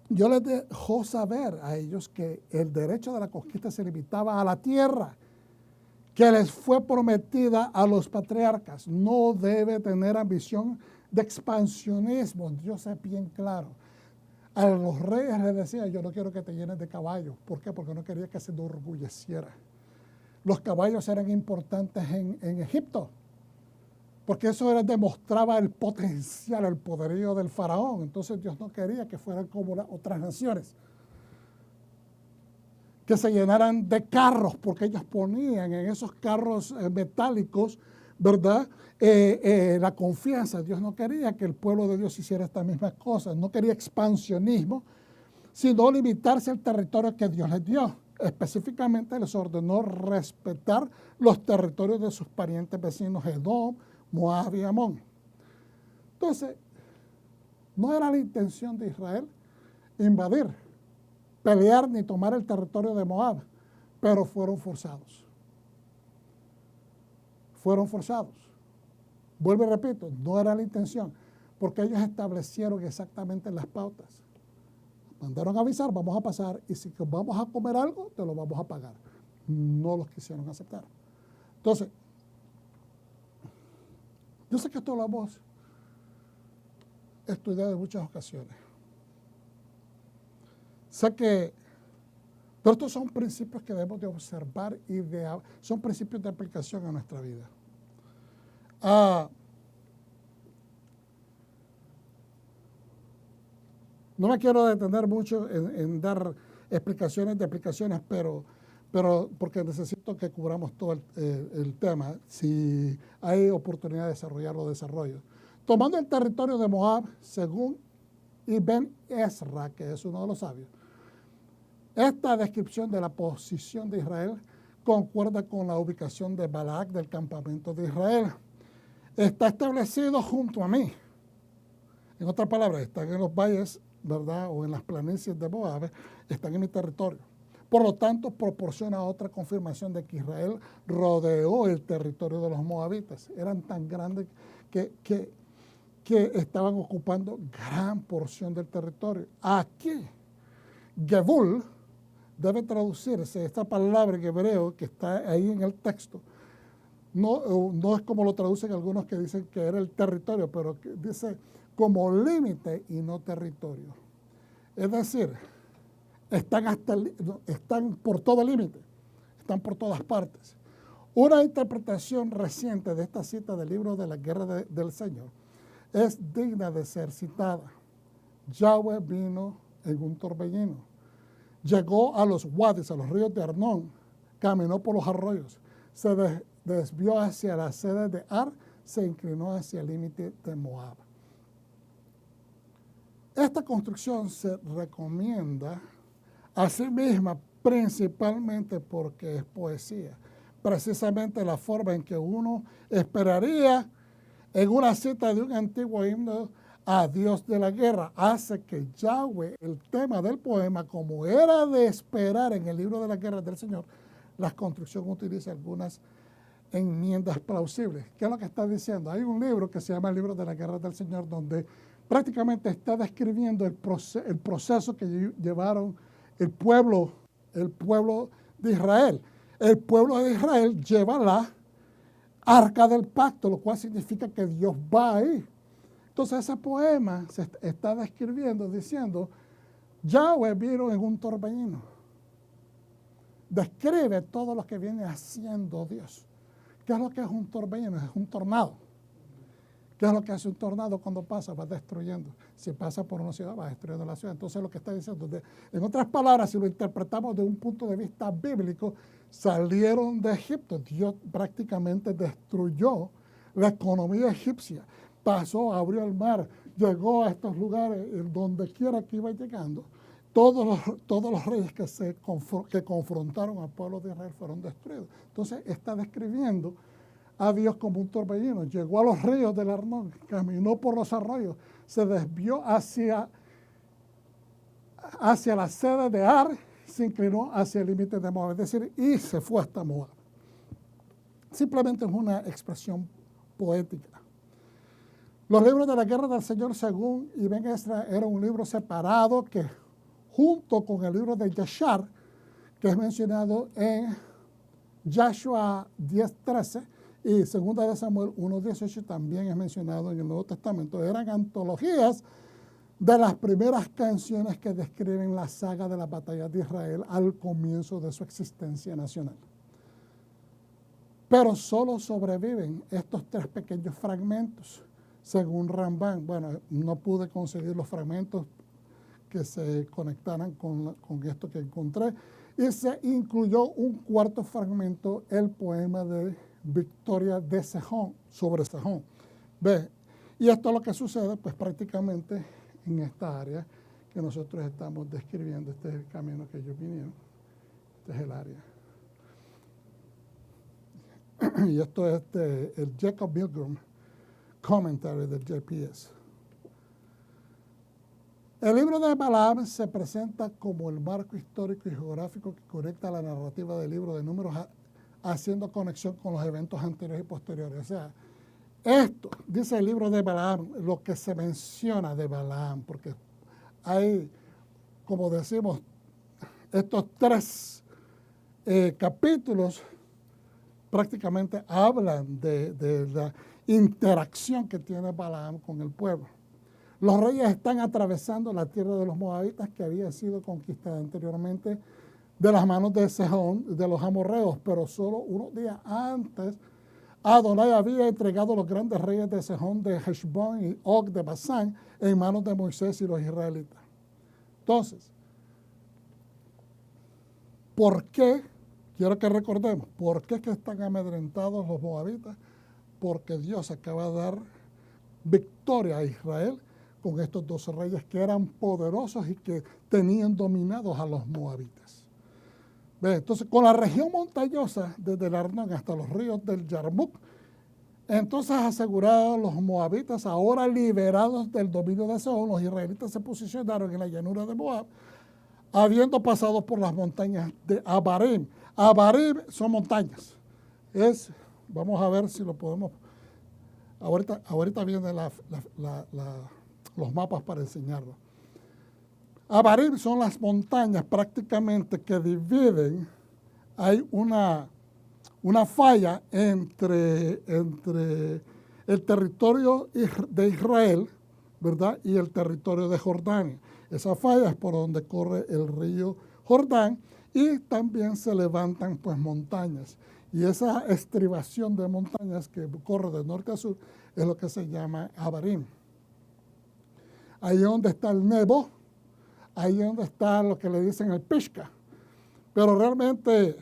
Speaker 1: Yo les dejó saber a ellos que el derecho de la conquista se limitaba a la tierra que les fue prometida a los patriarcas. No debe tener ambición de expansionismo. Dios es bien claro. A los reyes les decía, yo no quiero que te llenes de caballos. ¿Por qué? Porque no quería que se enorgulleciera. Los caballos eran importantes en Egipto, porque eso demostraba el potencial, el poderío del faraón. Entonces Dios no quería que fueran como las otras naciones, que se llenaran de carros, porque ellos ponían en esos carros metálicos, ¿verdad? La confianza. Dios no quería que el pueblo de Dios hiciera estas mismas cosas, no quería expansionismo, sino limitarse al territorio que Dios les dio. Específicamente les ordenó respetar los territorios de sus parientes vecinos, Edom, Moab y Amón. Entonces, no era la intención de Israel invadir, pelear ni tomar el territorio de Moab, pero fueron forzados. Fueron forzados. Vuelvo y repito, no era la intención, porque ellos establecieron exactamente las pautas. Mandaron a avisar, vamos a pasar, y si vamos a comer algo, te lo vamos a pagar. No los quisieron aceptar. Entonces, yo sé que esto lo hemos estudiado en muchas ocasiones. Sé que, pero estos son principios que debemos de observar y son principios de aplicación a nuestra vida. No me quiero detener mucho en dar explicaciones de aplicaciones, pero porque necesito que cubramos todo el tema. Si hay oportunidad de desarrollarlo, desarrollo. Tomando el territorio de Moab, según Ibn Ezra, que es uno de los sabios, esta descripción de la posición de Israel concuerda con la ubicación de Balac del campamento de Israel. Está establecido junto a mí. En otras palabras, están en los valles, ¿verdad? O en las planicies de Moab, están en mi territorio. Por lo tanto, proporciona otra confirmación de que Israel rodeó el territorio de los moabitas. Eran tan grandes que estaban ocupando gran porción del territorio. Aquí, Gebul debe traducirse, esta palabra en hebreo que está ahí en el texto, no es como lo traducen algunos que dicen que era el territorio, pero que dice como límite y no territorio. Es decir, están por todo el límite, están por todas partes. Una interpretación reciente de esta cita del libro de la guerra del Señor es digna de ser citada. Yahweh vino en un torbellino, llegó a los wadis, a los ríos de Arnón, caminó por los arroyos, se desvió hacia la sede de Ar, se inclinó hacia el límite de Moab. Esta construcción se recomienda a sí misma principalmente porque es poesía. Precisamente la forma en que uno esperaría en una cita de un antiguo himno a Dios de la guerra hace que Yahweh, el tema del poema, como era de esperar en el libro de la guerra del Señor, la construcción utiliza algunas enmiendas plausibles. ¿Qué es lo que está diciendo? Hay un libro que se llama el libro de la guerra del Señor donde prácticamente está describiendo el proceso que llevaron el pueblo de Israel. El pueblo de Israel lleva la arca del pacto, lo cual significa que Dios va ahí. Entonces ese poema se está describiendo diciendo, Yahweh vino en un torbellino. Describe todo lo que viene haciendo Dios. ¿Qué es lo que es un torbellino? Es un tornado. ¿Qué es lo que hace un tornado cuando pasa? Va destruyendo. Si pasa por una ciudad, va destruyendo la ciudad. Entonces lo que está diciendo, en otras palabras, si lo interpretamos de un punto de vista bíblico, salieron de Egipto. Dios prácticamente destruyó la economía egipcia. Pasó, abrió el mar, llegó a estos lugares, donde quiera que iba llegando. Todos los reyes que confrontaron al pueblo de Israel fueron destruidos. Entonces está describiendo a Dios como un torbellino. Llegó a los ríos del Arnón, caminó por los arroyos, se desvió hacia la sede de Ar, se inclinó hacia el límite de Moab, es decir, y se fue hasta Moab. Simplemente es una expresión poética. Los libros de la guerra del Señor, según Ibn Ezra, era un libro separado que, junto con el libro de Yashar, que es mencionado en Joshua 10:13, y segunda de Samuel 1:18 también es mencionado en el Nuevo Testamento. Eran antologías de las primeras canciones que describen la saga de las batallas de Israel al comienzo de su existencia nacional. Pero solo sobreviven estos 3 pequeños fragmentos, según Rambam. Bueno, no pude conseguir los fragmentos que se conectaran con esto que encontré. Y se incluyó un 4º fragmento, el poema de Victoria de Sejón, sobre Sejón. ¿Ve? Y esto es lo que sucede, pues prácticamente en esta área que nosotros estamos describiendo. Este es el camino que ellos vinieron. Este es el área. Y esto es el Jacob Milgrom Commentary del JPS. El libro de Balaam se presenta como el marco histórico y geográfico que conecta la narrativa del libro de Números haciendo conexión con los eventos anteriores y posteriores. O sea, esto, dice el libro de Balaam, lo que se menciona de Balaam, porque hay, como decimos, estos 3 capítulos prácticamente hablan de la interacción que tiene Balaam con el pueblo. Los reyes están atravesando la tierra de los moabitas que había sido conquistada anteriormente de las manos de Sejón, de los amorreos, pero solo unos días antes Adonai había entregado los grandes reyes de Sejón, de Heshbón y Og de Basán en manos de Moisés y los israelitas. Entonces, ¿por qué? Quiero que recordemos, ¿por qué que están amedrentados los moabitas? Porque Dios acaba de dar victoria a Israel con estos 12 reyes que eran poderosos y que tenían dominados a los moabitas. ¿Ve? Entonces, con la región montañosa, desde el Arnón hasta los ríos del Yarmuk, entonces asegurados los moabitas, ahora liberados del dominio de Sehón, los israelitas se posicionaron en la llanura de Moab, habiendo pasado por las montañas de Abarim. Abarim son montañas. Vamos a ver si lo podemos. Ahorita vienen los mapas para enseñarlo. Abarim son las montañas prácticamente que dividen. Hay una falla entre el territorio de Israel, ¿verdad?, y el territorio de Jordania. Esa falla es por donde corre el río Jordán y también se levantan pues montañas. Y esa estribación de montañas que corre de norte a sur es lo que se llama Abarim. Ahí es donde está el Nebo, ahí es donde está lo que le dicen el Pisca. Pero realmente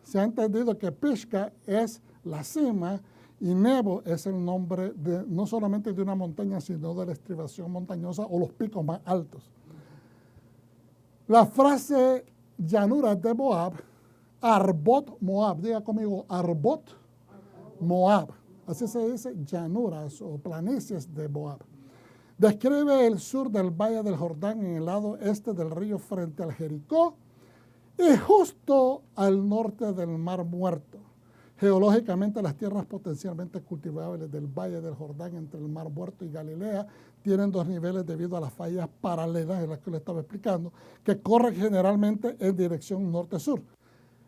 Speaker 1: se ha entendido que Pisca es la cima y Nebo es el nombre no solamente de una montaña, sino de la estribación montañosa o los picos más altos. La frase llanura de Moab, Arbot Moab, diga conmigo, Arbot Moab. Así se dice, llanuras o planicies de Moab. Describe el sur del valle del Jordán en el lado este del río frente al Jericó y justo al norte del Mar Muerto. Geológicamente, las tierras potencialmente cultivables del valle del Jordán entre el Mar Muerto y Galilea tienen 2 niveles debido a las fallas paralelas en las que le estaba explicando, que corren generalmente en dirección norte-sur.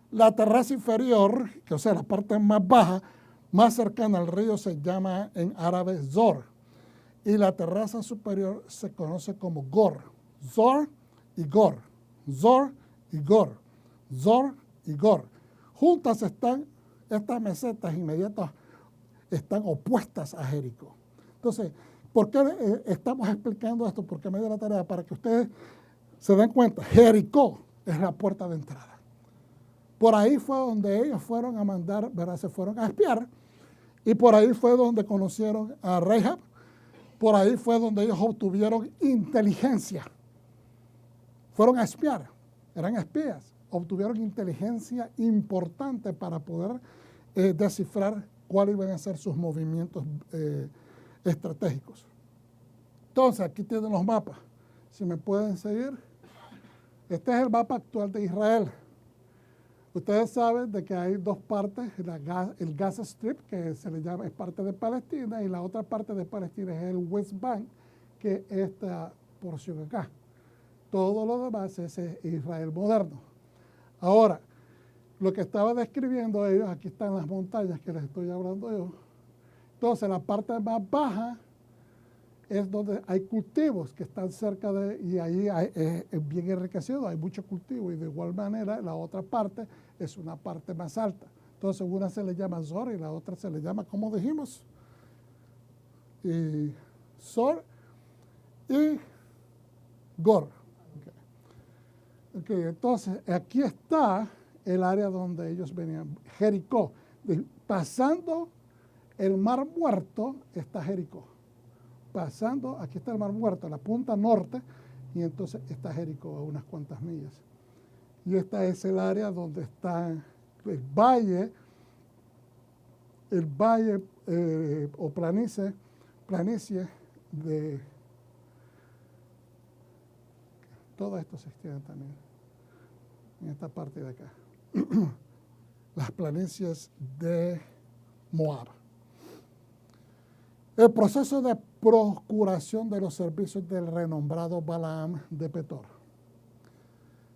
Speaker 1: La terraza inferior, o sea, la parte más baja, más cercana al río, se llama en árabe Zor. Y la terraza superior se conoce como Gor. Zor y Gor. Zor y Gor. Zor y Gor. Juntas están estas mesetas inmediatas, están opuestas a Jericó. Entonces, ¿por qué estamos explicando esto? Porque me dio la tarea para que ustedes se den cuenta. Jericó es la puerta de entrada. Por ahí fue donde ellos fueron a mandar, ¿verdad? Se fueron a espiar. Y por ahí fue donde conocieron a Rahab. Por ahí fue donde ellos obtuvieron inteligencia. Fueron a espiar, eran espías. Obtuvieron inteligencia importante para poder descifrar cuáles iban a ser sus movimientos estratégicos. Entonces, aquí tienen los mapas. Si me pueden seguir. Este es el mapa actual de Israel. Ustedes saben de que hay 2 partes, el Gaza Strip, que se le llama, es parte de Palestina, y la otra parte de Palestina es el West Bank, que es esta porción acá. Todo lo demás es Israel moderno. Ahora, lo que estaba describiendo ellos, aquí están las montañas que les estoy hablando yo. Entonces, la parte más baja es donde hay cultivos que están cerca de, y ahí es bien enriquecido, hay mucho cultivo, y de igual manera la otra parte es una parte más alta. Entonces una se le llama Zor y la otra se le llama, ¿cómo dijimos? Y Zor y Gor. Okay, entonces aquí está el área donde ellos venían, Jericó. Pasando el Mar Muerto está Jericó. Pasando, aquí está el Mar Muerto, la punta norte, y entonces está Jericó a unas cuantas millas. Y esta es el área donde está el valle o planicie de... Todo esto se extiende también en esta parte de acá. Las planicies de Moab. El proceso de procuración de los servicios del renombrado Balaam de Petor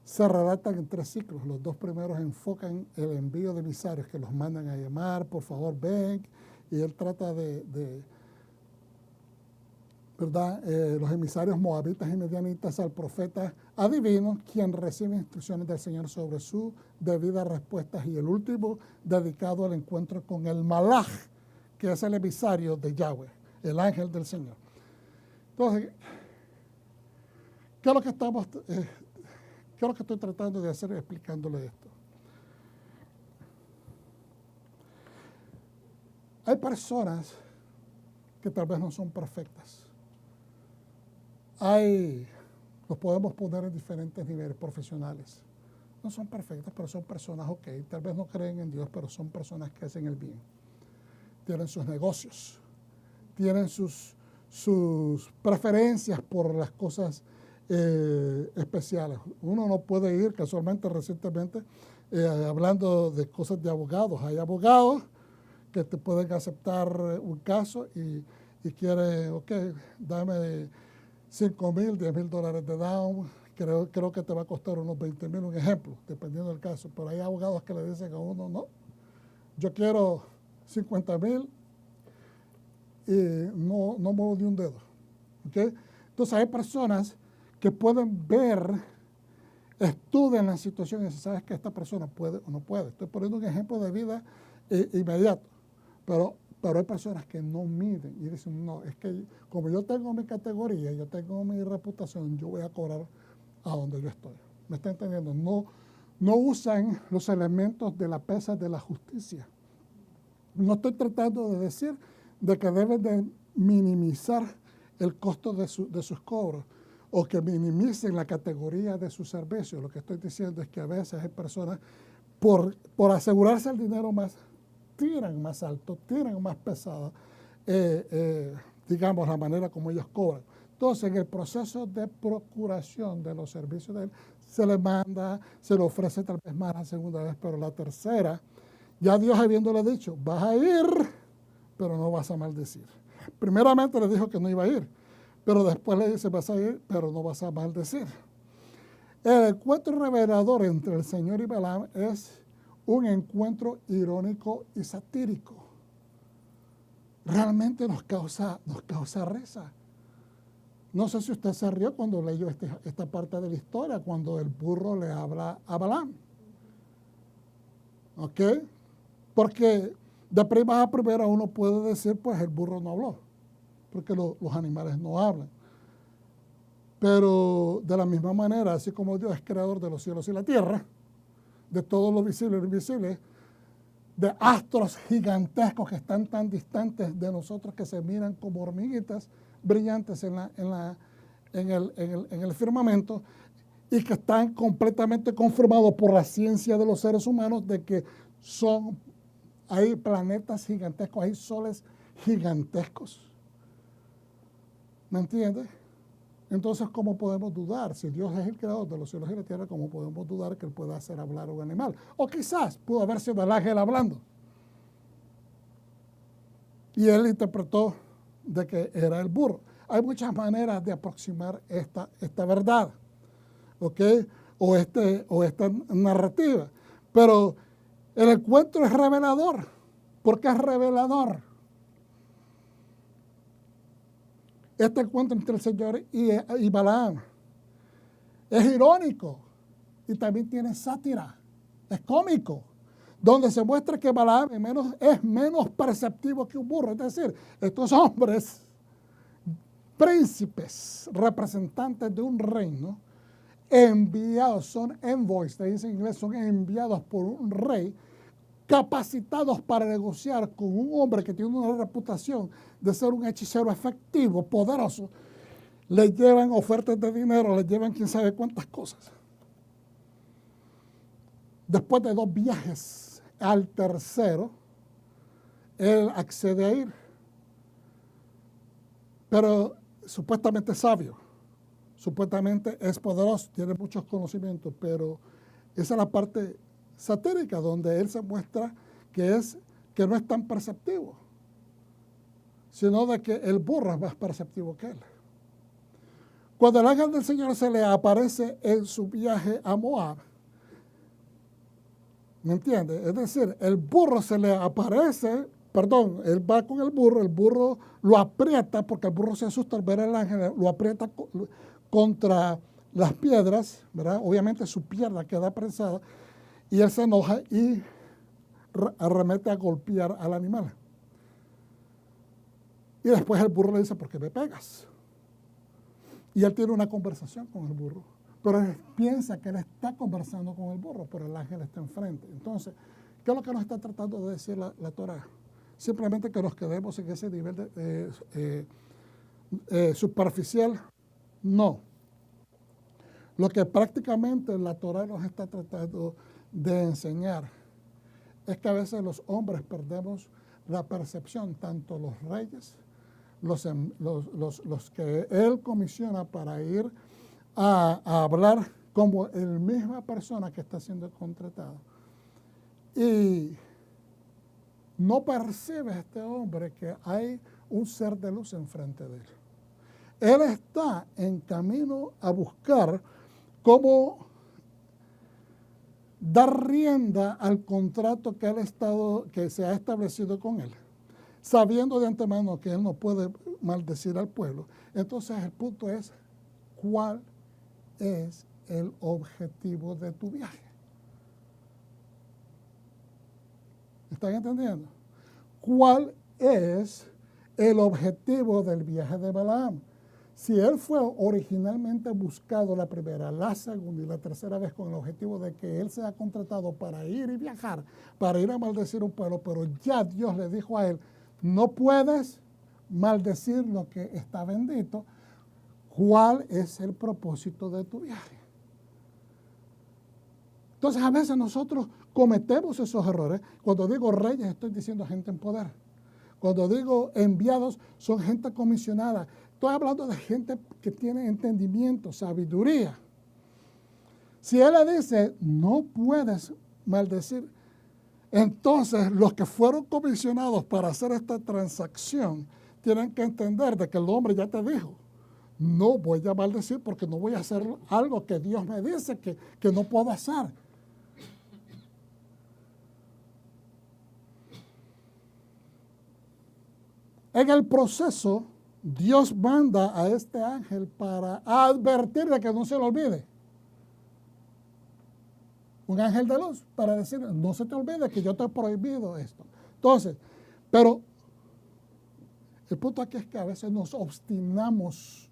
Speaker 1: se redactan en 3 ciclos. Los 2 primeros enfocan el envío de emisarios que los mandan a llamar, por favor ven, y él trata ¿verdad? Los emisarios moabitas y medianitas al profeta adivino, quien recibe instrucciones del Señor sobre sus debidas respuestas, y el último dedicado al encuentro con el Malach, que es el emisario de Yahweh, el ángel del Señor. Entonces, ¿qué es lo que estoy tratando de hacer explicándole esto? Hay personas que tal vez no son perfectas. Los podemos poner en diferentes niveles profesionales. No son perfectas, pero son personas ok. Tal vez no creen en Dios, pero son personas que hacen el bien. Tienen sus negocios, tienen sus preferencias por las cosas especiales. Uno no puede ir, casualmente, recientemente, hablando de cosas de abogados. Hay abogados que te pueden aceptar un caso y quiere, ok, dame $5,000, $10,000 de down, creo que te va a costar unos $20,000, un ejemplo, dependiendo del caso. Pero hay abogados que le dicen a uno, no, yo quiero $50,000 y no muevo ni un dedo. ¿Okay? Entonces hay personas que pueden ver, estudian la situación y dicen, ¿sabes que esta persona puede o no puede? Estoy poniendo un ejemplo de vida inmediato, pero hay personas que no miden y dicen, no, es que como yo tengo mi categoría, yo tengo mi reputación, yo voy a cobrar a donde yo estoy. ¿Me está entendiendo? No usan los elementos de la pesa de la justicia. No estoy tratando de decir de que deben de minimizar el costo de sus cobros o que minimicen la categoría de su servicio. Lo que estoy diciendo es que a veces hay personas, por asegurarse el dinero más, tiran más alto, tiran más pesado, digamos, la manera como ellos cobran. Entonces, en el proceso de procuración de los servicios de él, se le manda, se le ofrece tal vez más la segunda vez, pero la tercera, ya Dios habiéndole dicho, vas a ir, pero no vas a maldecir. Primeramente le dijo que no iba a ir, pero después le dice, vas a ir, pero no vas a maldecir. El encuentro revelador entre el Señor y Balaam es un encuentro irónico y satírico. Realmente nos causa risa. No sé si usted se rió cuando leyó esta parte de la historia, cuando el burro le habla a Balaam. ¿Ok? Porque de primera a primera uno puede decir, pues el burro no habló, porque los animales no hablan. Pero de la misma manera, así como Dios es creador de los cielos y la tierra, de todo lo visible y lo invisible, de astros gigantescos que están tan distantes de nosotros que se miran como hormiguitas brillantes en el firmamento, y que están completamente confirmados por la ciencia de los seres humanos de que hay planetas gigantescos, hay soles gigantescos. ¿Me entiendes? Entonces, ¿cómo podemos dudar? Si Dios es el creador de los cielos y la tierra, ¿cómo podemos dudar que Él pueda hacer hablar a un animal? O quizás pudo haber sido el ángel hablando. Y Él interpretó de que era el burro. Hay muchas maneras de aproximar esta verdad, ¿ok? O esta narrativa. Pero el encuentro es revelador. ¿Por qué es revelador? este encuentro entre el Señor y Balaam. Es irónico y también tiene sátira, es cómico, donde se muestra que Balaam es menos perceptivo que un burro. Es decir, estos hombres, príncipes, representantes de un reino, enviados, son envoys, te dice en inglés, son enviados por un rey, capacitados para negociar con un hombre que tiene una reputación de ser un hechicero efectivo, poderoso. Les llevan ofertas de dinero, les llevan quién sabe cuántas cosas. Después de 2 viajes, al tercero, él accede a ir. Pero supuestamente es sabio, supuestamente es poderoso, tiene muchos conocimientos, pero esa es la parte satírica donde él se muestra que no es tan perceptivo, sino de que el burro es más perceptivo que él. Cuando el ángel del Señor se le aparece en su viaje a Moab, ¿me entiende? Es decir, el burro se le aparece, él va con el burro lo aprieta, porque el burro se asusta al ver al ángel, lo aprieta contra las piedras, ¿verdad? Obviamente su pierna queda prensada, y él se enoja y arremete a golpear al animal. Y después el burro le dice, ¿por qué me pegas? Y él tiene una conversación con el burro. Pero él piensa que él está conversando con el burro, pero el ángel está enfrente. Entonces, ¿qué es lo que nos está tratando de decir la Torá? Simplemente que nos quedemos en ese nivel superficial. No. Lo que prácticamente la Torá nos está tratando de enseñar es que a veces los hombres perdemos la percepción, tanto los reyes, los que él comisiona para ir a hablar, como la misma persona que está siendo contratada. Y no percibe este hombre que hay un ser de luz enfrente de él. Él está en camino a buscar cómo dar rienda al contrato que se ha establecido con él, sabiendo de antemano que él no puede maldecir al pueblo. Entonces el punto es, ¿cuál es el objetivo de tu viaje? ¿Están entendiendo? ¿Cuál es el objetivo del viaje de Balaam? Si él fue originalmente buscado la primera, la segunda y la tercera vez con el objetivo de que él sea contratado para ir y viajar, para ir a maldecir un pueblo, pero ya Dios le dijo a él, no puedes maldecir lo que está bendito, ¿cuál es el propósito de tu viaje? Entonces a veces nosotros cometemos esos errores. Cuando digo reyes estoy diciendo gente en poder. Cuando digo enviados son gente comisionada. Estoy hablando de gente que tiene entendimiento, sabiduría. Si él le dice, no puedes maldecir, entonces los que fueron comisionados para hacer esta transacción tienen que entender de que el hombre ya te dijo, no voy a maldecir porque no voy a hacer algo que Dios me dice que no puedo hacer. En el proceso, Dios manda a este ángel para advertirle que no se lo olvide. Un ángel de luz para decir, no se te olvide que yo te he prohibido esto. Entonces, pero el punto aquí es que a veces nos obstinamos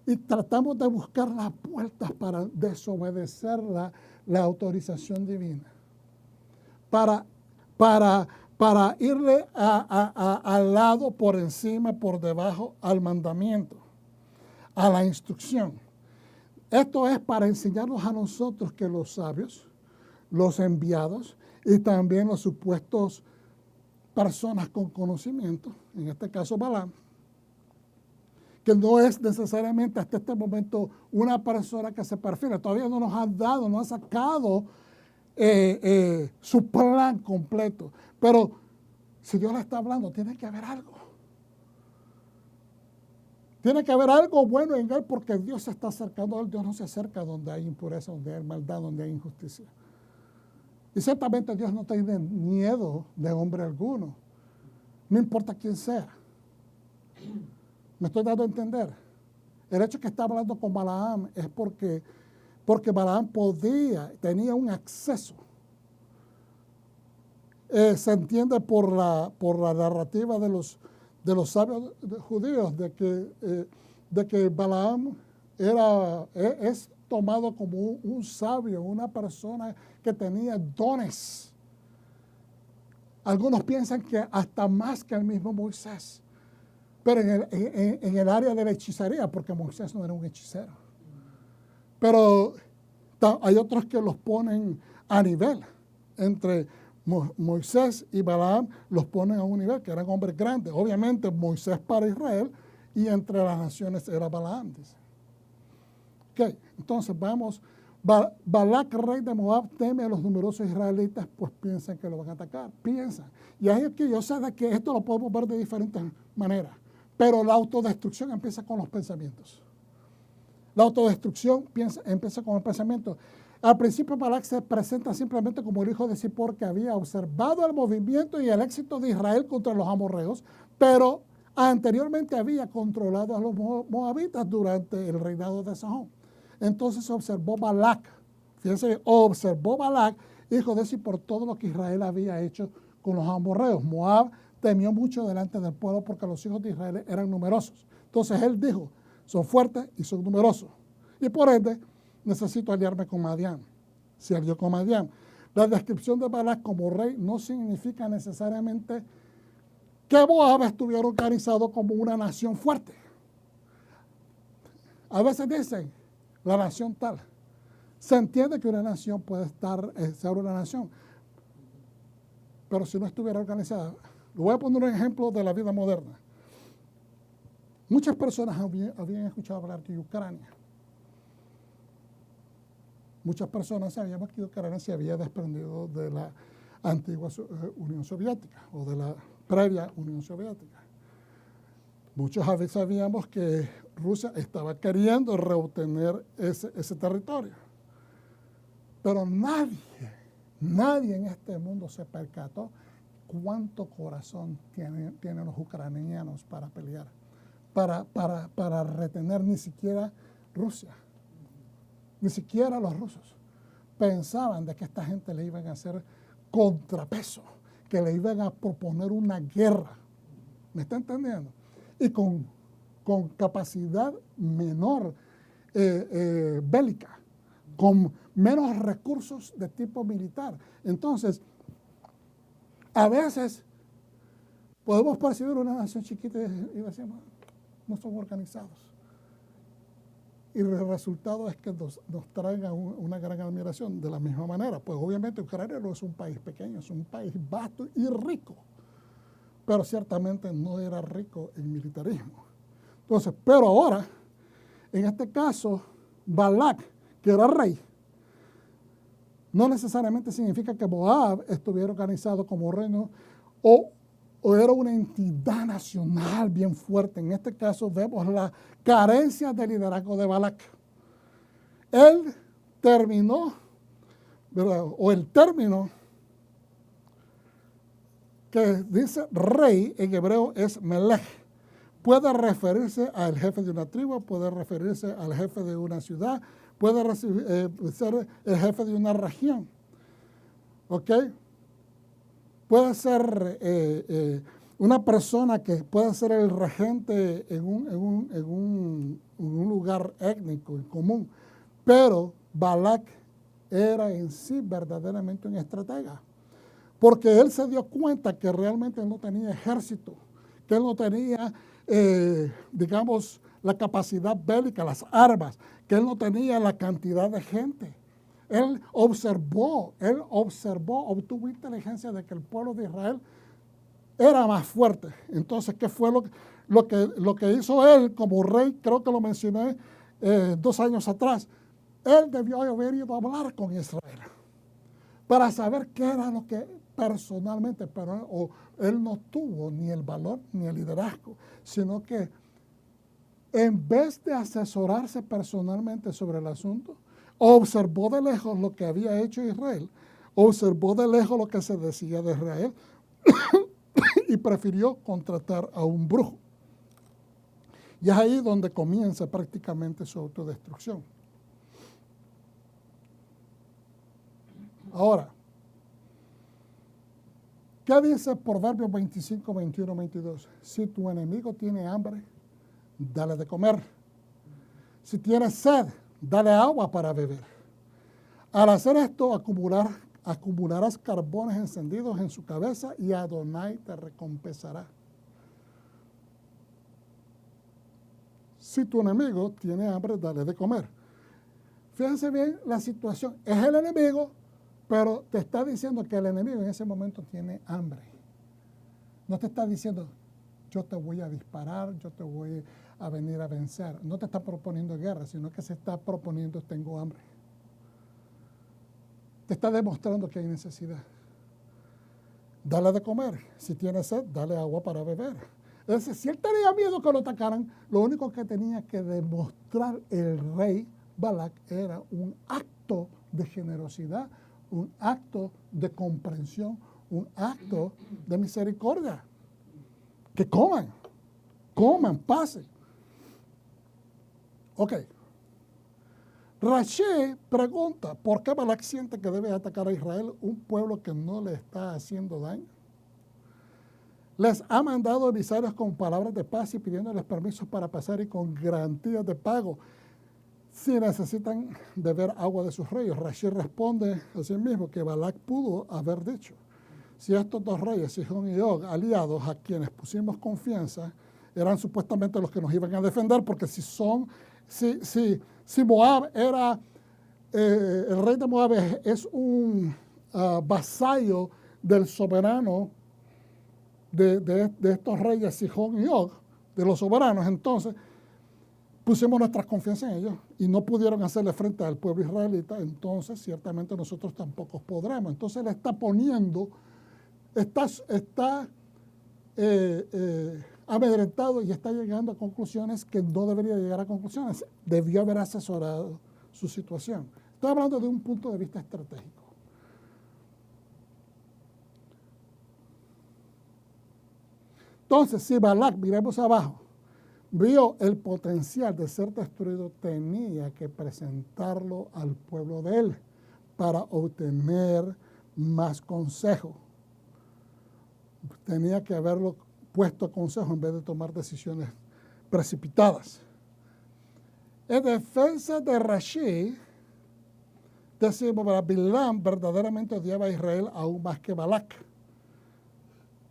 Speaker 1: y tratamos de buscar las puertas para desobedecer la autorización divina. Para irle al lado, por encima, por debajo, al mandamiento, a la instrucción. Esto es para enseñarnos a nosotros que los sabios, los enviados y también los supuestos personas con conocimiento, en este caso Balaam, que no es necesariamente hasta este momento una persona que se perfila, todavía no nos ha dado, no ha sacado su plan completo. Pero si Dios le está hablando, tiene que haber algo. Tiene que haber algo bueno en él porque Dios se está acercando a él. Dios no se acerca donde hay impureza, donde hay maldad, donde hay injusticia. Y ciertamente Dios no tiene miedo de hombre alguno. No importa quién sea. Me estoy dando a entender. El hecho que está hablando con Balaam es porque Balaam tenía un acceso. Se entiende por la narrativa de los sabios judíos de que Balaam es tomado como un sabio, una persona que tenía dones. Algunos piensan que hasta más que el mismo Moisés, pero en el área de la hechicería, porque Moisés no era un hechicero. Pero hay otros que los ponen a nivel. Entre Moisés y Balaam los ponen a un nivel, que eran hombres grandes. Obviamente Moisés para Israel y entre las naciones era Balaam, dice. Ok, entonces vamos. Balac, rey de Moab, teme a los numerosos israelitas, pues piensan que lo van a atacar. Piensan. Y ahí es que yo sé de que esto lo podemos ver de diferentes maneras. Pero la autodestrucción empieza con los pensamientos. La autodestrucción empieza con el pensamiento. Al principio Balac se presenta simplemente como el hijo de Zippor que había observado el movimiento y el éxito de Israel contra los amorreos, pero anteriormente había controlado a los moabitas durante el reinado de Sahón. Entonces observó Balac, fíjense, observó Balac, hijo de Zippor, todo lo que Israel había hecho con los amorreos. Moab temió mucho delante del pueblo porque los hijos de Israel eran numerosos. Entonces él dijo, son fuertes y son numerosos. Y por ende, necesito aliarme con Madián. Se alió con Madián. La descripción de Balac como rey no significa necesariamente que Moab estuviera organizado como una nación fuerte. A veces dicen, la nación tal. Se entiende que una nación puede ser una nación, pero si no estuviera organizada. Le voy a poner un ejemplo de la vida moderna. Muchas personas habían escuchado hablar de Ucrania. Muchas personas sabíamos que Ucrania se había desprendido de la antigua Unión Soviética o de la previa Unión Soviética. Muchos sabíamos que Rusia estaba queriendo reobtener ese territorio. Pero nadie en este mundo se percató cuánto corazón tienen los ucranianos para pelear, para retener ni siquiera Rusia. Ni siquiera los rusos pensaban de que esta gente le iban a hacer contrapeso, que le iban a proponer una guerra. ¿Me está entendiendo? Y con capacidad menor bélica, con menos recursos de tipo militar. Entonces, a veces podemos percibir una nación chiquita y decimos, no son organizados. Y el resultado es que nos traiga una gran admiración. De la misma manera, pues obviamente Ucrania no es un país pequeño, es un país vasto y rico. Pero ciertamente no era rico en militarismo. Entonces, pero ahora, en este caso, Balac, que era rey, no necesariamente significa que Moab estuviera organizado como reino o era una entidad nacional bien fuerte. En este caso vemos la carencia de liderazgo de Balac. Él terminó, ¿verdad? O el término que dice rey en hebreo es melech. Puede referirse al jefe de una tribu, puede referirse al jefe de una ciudad, puede ser el jefe de una región. ¿Ok? Puede ser una persona que puede ser el regente en un lugar étnico en común, pero Balac era en sí verdaderamente un estratega, porque él se dio cuenta que realmente él no tenía ejército, que él no tenía, digamos, la capacidad bélica, las armas, que él no tenía la cantidad de gente. Él observó, obtuvo inteligencia de que el pueblo de Israel era más fuerte. Entonces, ¿qué fue lo que hizo él como rey? Creo que lo mencioné 2 años atrás. Él debió haber ido a hablar con Israel para saber qué era lo que personalmente, pero él no tuvo ni el valor ni el liderazgo, sino que en vez de asesorarse personalmente sobre el asunto, observó de lejos lo que había hecho Israel, observó de lejos lo que se decía de Israel y prefirió contratar a un brujo. Y es ahí donde comienza prácticamente su autodestrucción. Ahora, ¿qué dice Proverbios 25, 21, 22? Si tu enemigo tiene hambre, dale de comer. Si tiene sed, dale agua para beber. Al hacer esto, acumularás carbones encendidos en su cabeza y Adonai te recompensará. Si tu enemigo tiene hambre, dale de comer. Fíjense bien la situación. Es el enemigo, pero te está diciendo que el enemigo en ese momento tiene hambre. No te está diciendo, yo te voy a disparar, yo te voy a venir a vencer. No te está proponiendo guerra, sino que se está proponiendo, tengo hambre. Te está demostrando que hay necesidad. Dale de comer. Si tiene sed, dale agua para beber. Entonces, si él tenía miedo que lo atacaran, lo único que tenía que demostrar el rey Balac era un acto de generosidad, un acto de comprensión, un acto de misericordia. Que coman, pasen. Ok. Rashi pregunta, ¿por qué Balac siente que debe atacar a Israel, un pueblo que no le está haciendo daño? Les ha mandado emisarios con palabras de paz y pidiéndoles permisos para pasar y con garantías de pago si necesitan beber agua de sus reyes. Rashi responde a sí mismo que Balac pudo haber dicho, si estos dos reyes, Sihón y Og, aliados a quienes pusimos confianza, eran supuestamente los que nos iban a defender, porque si Moab era, el rey de Moab es un vasallo del soberano de estos reyes Sihón y Og, de los soberanos, entonces pusimos nuestras confianzas en ellos y no pudieron hacerle frente al pueblo israelita, entonces ciertamente nosotros tampoco podremos. Entonces le está poniendo, está amedrentado y está llegando a conclusiones que no debería llegar a conclusiones. Debió haber asesorado su situación. Estoy hablando de un punto de vista estratégico. Entonces, si Balac, miremos abajo, vio el potencial de ser destruido, tenía que presentarlo al pueblo de él para obtener más consejo. Tenía que haberlo puesto a consejo en vez de tomar decisiones precipitadas. En defensa de Rashi, decimos, Bilam verdaderamente odiaba a Israel aún más que Balac.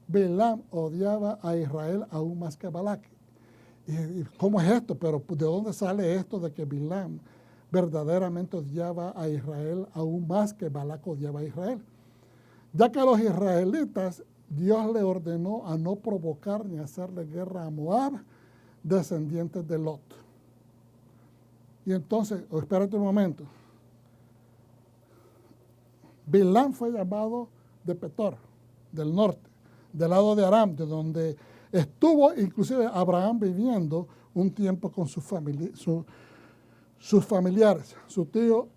Speaker 1: Bilam odiaba a Israel aún más que Balac. ¿Y cómo es esto? Pero ¿de dónde sale esto de que Bilam verdaderamente odiaba a Israel aún más que Balac odiaba a Israel? Ya que a los israelitas Dios le ordenó a no provocar ni hacerle guerra a Moab, descendientes de Lot. Y entonces, espérate un momento. Bilam fue llamado de Petor, del norte, del lado de Aram, de donde estuvo inclusive Abraham viviendo un tiempo con sus familiares, su tío,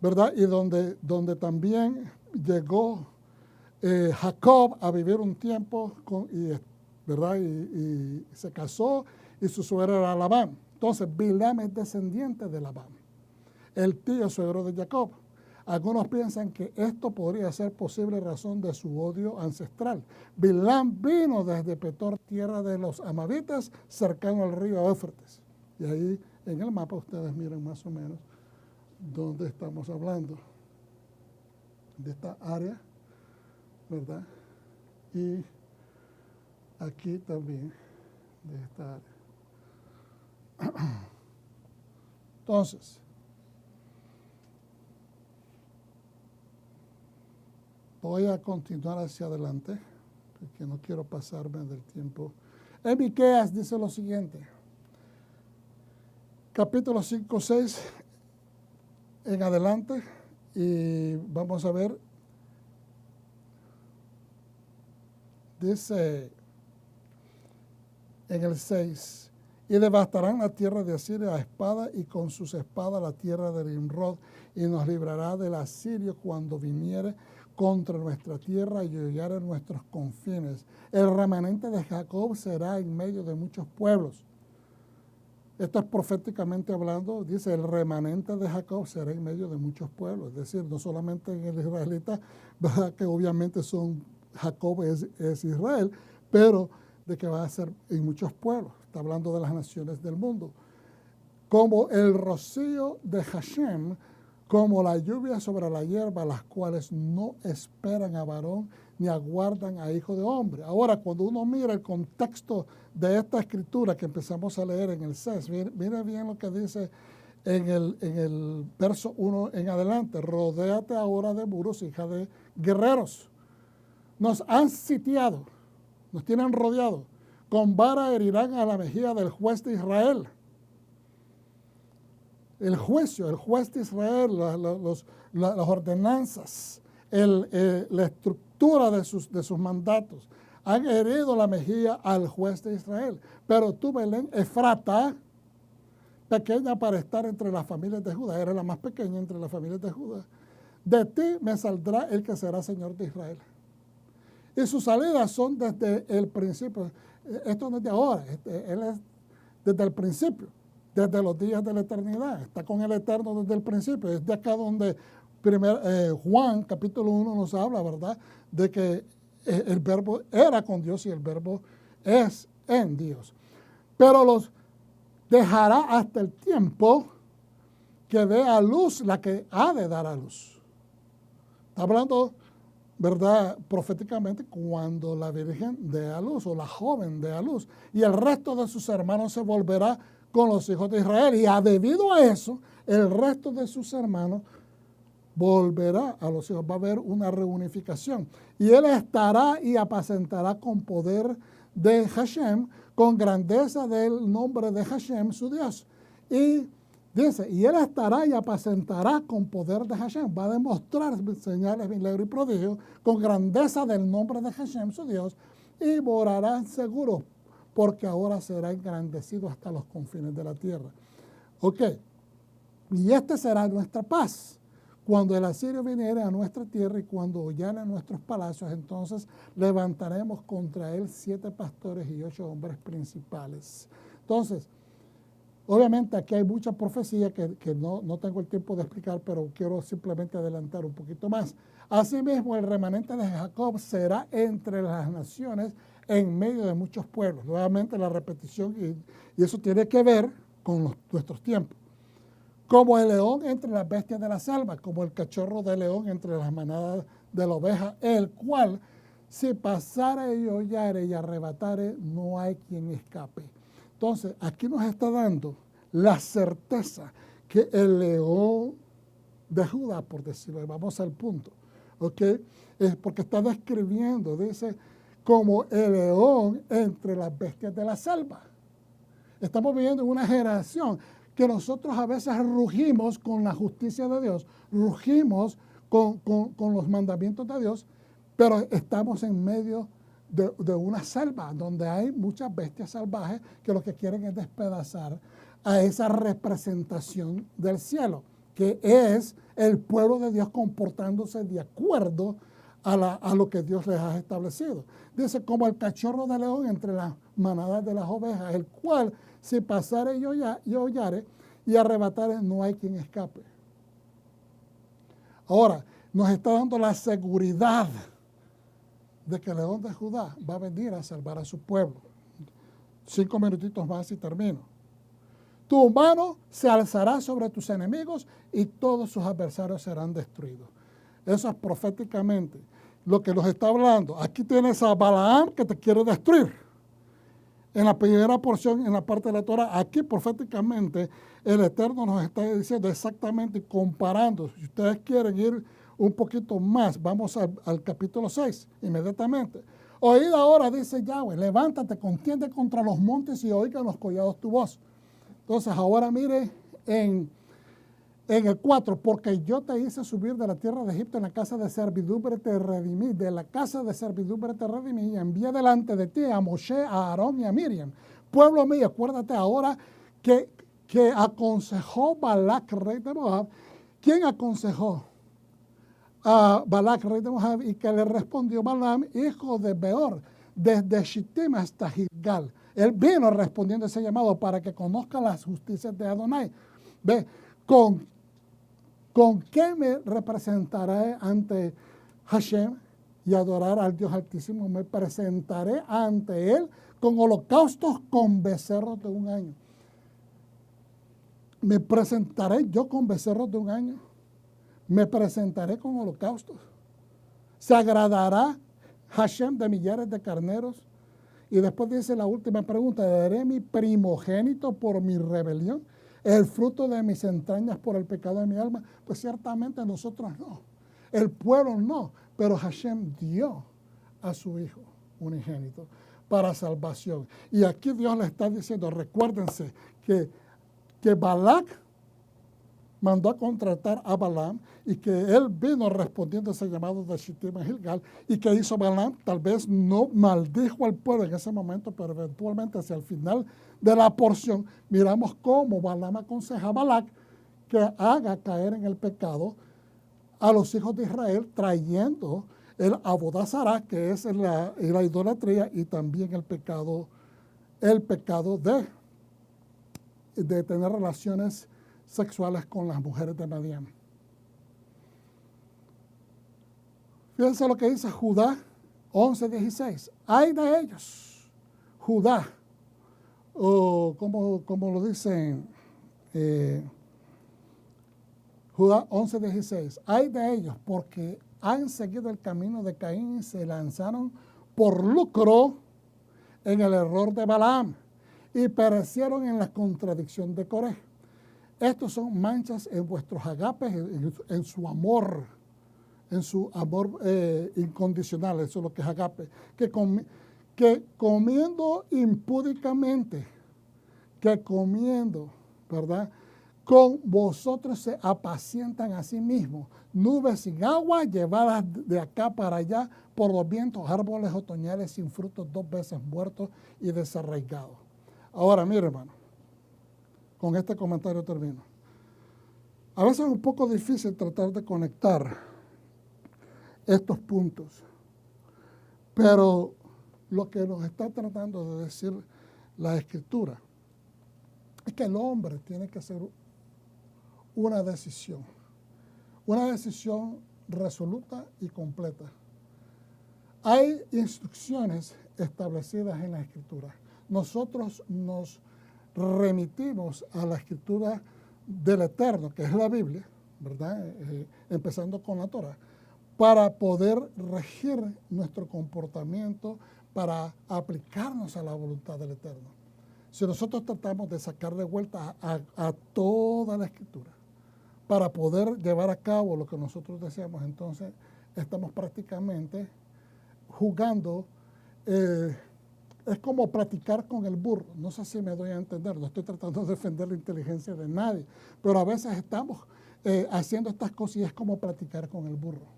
Speaker 1: ¿verdad? Y donde también llegó Jacob a vivir un tiempo, ¿verdad? Y se casó y su suegro era Labán. Entonces, Bilam es descendiente de Labán, el tío suegro de Jacob. Algunos piensan que esto podría ser posible razón de su odio ancestral. Bilam vino desde Petor, tierra de los amavitas, cercano al río Éufrates. Y ahí en el mapa ustedes miran más o menos dónde estamos hablando. De esta área, ¿verdad? Y aquí también, de esta área. Entonces, voy a continuar hacia adelante, porque no quiero pasarme del tiempo. En Miqueas dice lo siguiente, capítulo 5, 6 en adelante, y vamos a ver, dice en el 6, y devastarán la tierra de Asiria a espada, y con sus espadas la tierra de Nimrod, y nos librará del asirio cuando viniere contra nuestra tierra y hollare nuestros confines. El remanente de Jacob será en medio de muchos pueblos. Esto es proféticamente hablando, dice, el remanente de Jacob será en medio de muchos pueblos. Es decir, no solamente en el israelita, ¿verdad? Que obviamente Jacob es Israel, pero de que va a ser en muchos pueblos. Está hablando de las naciones del mundo. Como el rocío de Hashem, como la lluvia sobre la hierba, las cuales no esperan a varón ni aguardan a hijo de hombre. Ahora, cuando uno mira el contexto de esta escritura que empezamos a leer en el 6, mire bien lo que dice en el verso 1 en adelante. Rodéate ahora de muros, hija de guerreros. Nos han sitiado, nos tienen rodeado. Con vara herirán a la mejilla del juez de Israel. El juicio, el juez de Israel, las ordenanzas, la estructura de sus mandatos, han herido la mejilla al juez de Israel. Pero tú, Belén, Efrata, pequeña para estar entre las familias de Judá, eres la más pequeña entre las familias de Judá, de ti me saldrá el que será Señor de Israel. Y sus salidas son desde el principio. Esto no es de ahora, él es desde el principio, desde los días de la eternidad. Está con el Eterno desde el principio. Es de acá donde Juan, capítulo 1, nos habla, ¿verdad? De que el verbo era con Dios y el verbo es en Dios. Pero los dejará hasta el tiempo que dé a luz la que ha de dar a luz. Está hablando, ¿verdad? Proféticamente, cuando la virgen dé a luz o la joven dé a luz. Y el resto de sus hermanos se volverá con los hijos de Israel. Y debido a eso, el resto de sus hermanos volverá a los hijos. Va a haber una reunificación. Y él estará y apacentará con poder de Hashem, con grandeza del nombre de Hashem, su Dios. Y dice, y él estará y apacentará con poder de Hashem. Va a demostrar señales, milagros y prodigios con grandeza del nombre de Hashem, su Dios, y morará seguro, porque ahora será engrandecido hasta los confines de la tierra. Ok, y esta será nuestra paz. Cuando el asirio viniere a nuestra tierra y cuando hollane nuestros palacios, entonces levantaremos contra él 7 pastores y 8 hombres principales. Entonces, obviamente aquí hay mucha profecía que no tengo el tiempo de explicar, pero quiero simplemente adelantar un poquito más. Asimismo, el remanente de Jacob será entre las naciones en medio de muchos pueblos. Nuevamente la repetición, y eso tiene que ver con nuestros tiempos. Como el león entre las bestias de la selva, como el cachorro de león entre las manadas de la oveja, el cual, si pasara y hollare y arrebatare, no hay quien escape. Entonces, aquí nos está dando la certeza que el león de Judá, por decirlo, vamos al punto, ¿ok? Es porque está describiendo, dice, como el león entre las bestias de la selva. Estamos viviendo en una generación que nosotros a veces rugimos con la justicia de Dios, rugimos con los mandamientos de Dios, pero estamos en medio de una selva donde hay muchas bestias salvajes que lo que quieren es despedazar a esa representación del cielo, que es el pueblo de Dios comportándose de acuerdo a lo que Dios les ha establecido. Dice, como el cachorro de león entre las manadas de las ovejas, el cual, si pasare y hollare y arrebatare, no hay quien escape. Ahora, nos está dando la seguridad de que el león de Judá va a venir a salvar a su pueblo. 5 minutitos más y termino. Tu mano se alzará sobre tus enemigos y todos sus adversarios serán destruidos. Eso es proféticamente lo que nos está hablando. Aquí tienes a Balaam que te quiere destruir. En la primera porción, en la parte de la Torah, aquí proféticamente el Eterno nos está diciendo exactamente, comparando. Si ustedes quieren ir un poquito más, vamos al capítulo 6, inmediatamente. Oíd ahora, dice Yahweh, levántate, contiende contra los montes y oigan los collados tu voz. Entonces, ahora mire en el 4, porque yo te hice subir de la tierra de Egipto, en la casa de servidumbre te redimí, de la casa de servidumbre te redimí, y envié delante de ti a Moshe, a Aarón y a Miriam. Pueblo mío, acuérdate ahora que aconsejó Balac, rey de Moab. ¿Quién aconsejó a Balac, rey de Moab? Y que le respondió Balaam, hijo de Beor, desde Shittim hasta Gilgal. Él vino respondiendo a ese llamado para que conozca las justicias de Adonai. ¿Ve? ¿Con qué me representaré ante Hashem y adorar al Dios Altísimo? Me presentaré ante Él con holocaustos con becerros de un año. Me presentaré yo con becerros de un año. Me presentaré con holocaustos. Se agradará Hashem de millares de carneros. Y después dice la última pregunta: ¿daré mi primogénito por mi rebelión? ¿El fruto de mis entrañas por el pecado de mi alma? Pues ciertamente nosotros no. El pueblo no. Pero Hashem dio a su Hijo unigénito para salvación. Y aquí Dios le está diciendo, recuérdense que Balac mandó a contratar a Balaam y que él vino respondiendo a ese llamado de Shittim en Gilgal, y que hizo Balaam, tal vez no maldijo al pueblo en ese momento, pero eventualmente hacia el final de la porción miramos cómo Balaam aconseja a Balac que haga caer en el pecado a los hijos de Israel, trayendo el abodazará, que es la idolatría, y también el pecado de tener relaciones sexuales con las mujeres de Madián. Fíjense lo que dice Judá 11:16. Ay de ellos, Judá, o como lo dicen Judá 11:16. Ay de ellos, porque han seguido el camino de Caín y se lanzaron por lucro en el error de Balaam y perecieron en la contradicción de Coré. Estos son manchas en vuestros agapes, en su amor incondicional. Eso es lo que es agape. Que comiendo impúdicamente, ¿verdad? Con vosotros se apacientan a sí mismos, nubes sin agua llevadas de acá para allá por los vientos, árboles otoñales sin frutos, 2 veces muertos y desarraigados. Ahora, mire, hermano, con este comentario termino. A veces es un poco difícil tratar de conectar estos puntos, pero lo que nos está tratando de decir la Escritura es que el hombre tiene que hacer una decisión resoluta y completa. Hay instrucciones establecidas en la Escritura. Nosotros nos remitimos a la Escritura del Eterno, que es la Biblia, ¿verdad? Empezando con la Torah, para poder regir nuestro comportamiento, para aplicarnos a la voluntad del Eterno. Si nosotros tratamos de sacar de vuelta a toda la Escritura para poder llevar a cabo lo que nosotros deseamos, entonces estamos prácticamente jugando. Es como practicar con el burro. No sé si me doy a entender, no estoy tratando de defender la inteligencia de nadie, pero a veces estamos haciendo estas cosas y es como practicar con el burro.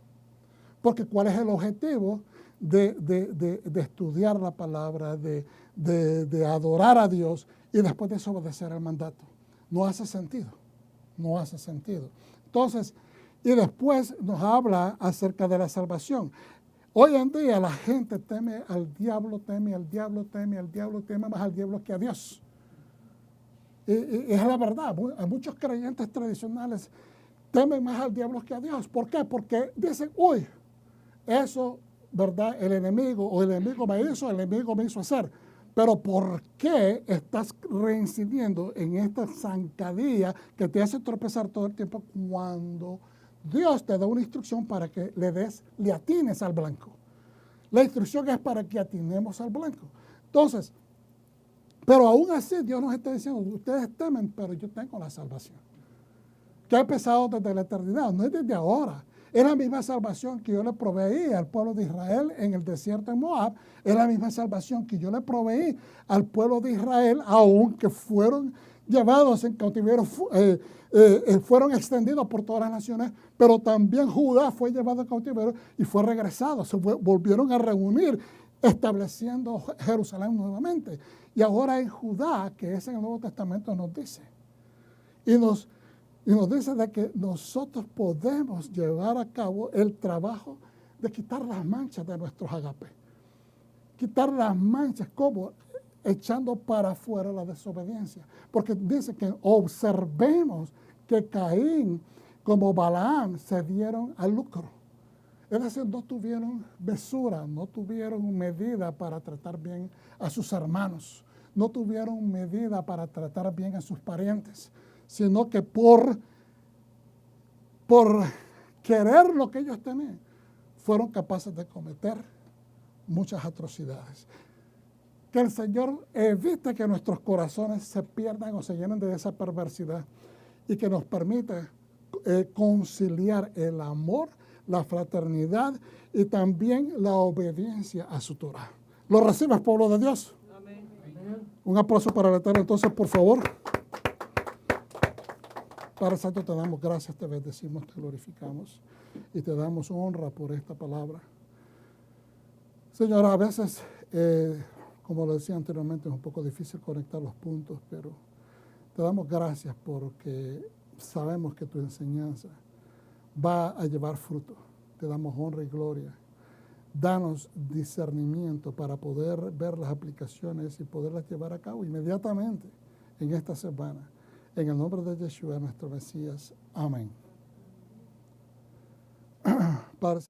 Speaker 1: Porque ¿cuál es el objetivo de estudiar la palabra, de adorar a Dios y después desobedecer el mandato? No hace sentido. Entonces, y después nos habla acerca de la salvación. Hoy en día la gente teme al diablo, teme más al diablo que a Dios. Y es la verdad. Muchos creyentes tradicionales temen más al diablo que a Dios. ¿Por qué? Porque dicen, uy, eso, ¿verdad? El enemigo me hizo hacer. Pero ¿por qué estás reincidiendo en esta zancadilla que te hace tropezar todo el tiempo cuando Dios te da una instrucción para que le atines al blanco? La instrucción es para que atinemos al blanco. Entonces, pero aún así Dios nos está diciendo, ustedes temen, pero yo tengo la salvación, que ha empezado desde la eternidad, no es desde ahora. Es la misma salvación que yo le proveí al pueblo de Israel en el desierto de Moab. Es la misma salvación que yo le proveí al pueblo de Israel, aunque fueron llevados en cautiverio, fueron extendidos por todas las naciones, pero también Judá fue llevado a cautiverio y fue regresado. Volvieron a reunir, estableciendo Jerusalén nuevamente. Y ahora en Judá, que es en el Nuevo Testamento, nos dice. Y nos dice de que nosotros podemos llevar a cabo el trabajo de quitar las manchas de nuestros agapes. Quitar las manchas, ¿cómo? echando para afuera la desobediencia. Porque dice que observemos que Caín como Balaam se dieron al lucro. Es decir, no tuvieron mesura, no tuvieron medida para tratar bien a sus hermanos, no tuvieron medida para tratar bien a sus parientes, sino que por querer lo que ellos tenían, fueron capaces de cometer muchas atrocidades. Que el Señor evite que nuestros corazones se pierdan o se llenen de esa perversidad y que nos permita conciliar el amor, la fraternidad y también la obediencia a su Torah. ¿Lo recibes, pueblo de Dios? Amén. Un aplauso para el Eterno, entonces, por favor. Padre Santo, te damos gracias, te bendecimos, te glorificamos y te damos honra por esta palabra. Señor, a veces, como lo decía anteriormente, es un poco difícil conectar los puntos, pero te damos gracias porque sabemos que tu enseñanza va a llevar fruto. Te damos honra y gloria. Danos discernimiento para poder ver las aplicaciones y poderlas llevar a cabo inmediatamente en esta semana. En el nombre de Yeshua, nuestro Mesías. Amén. Padre,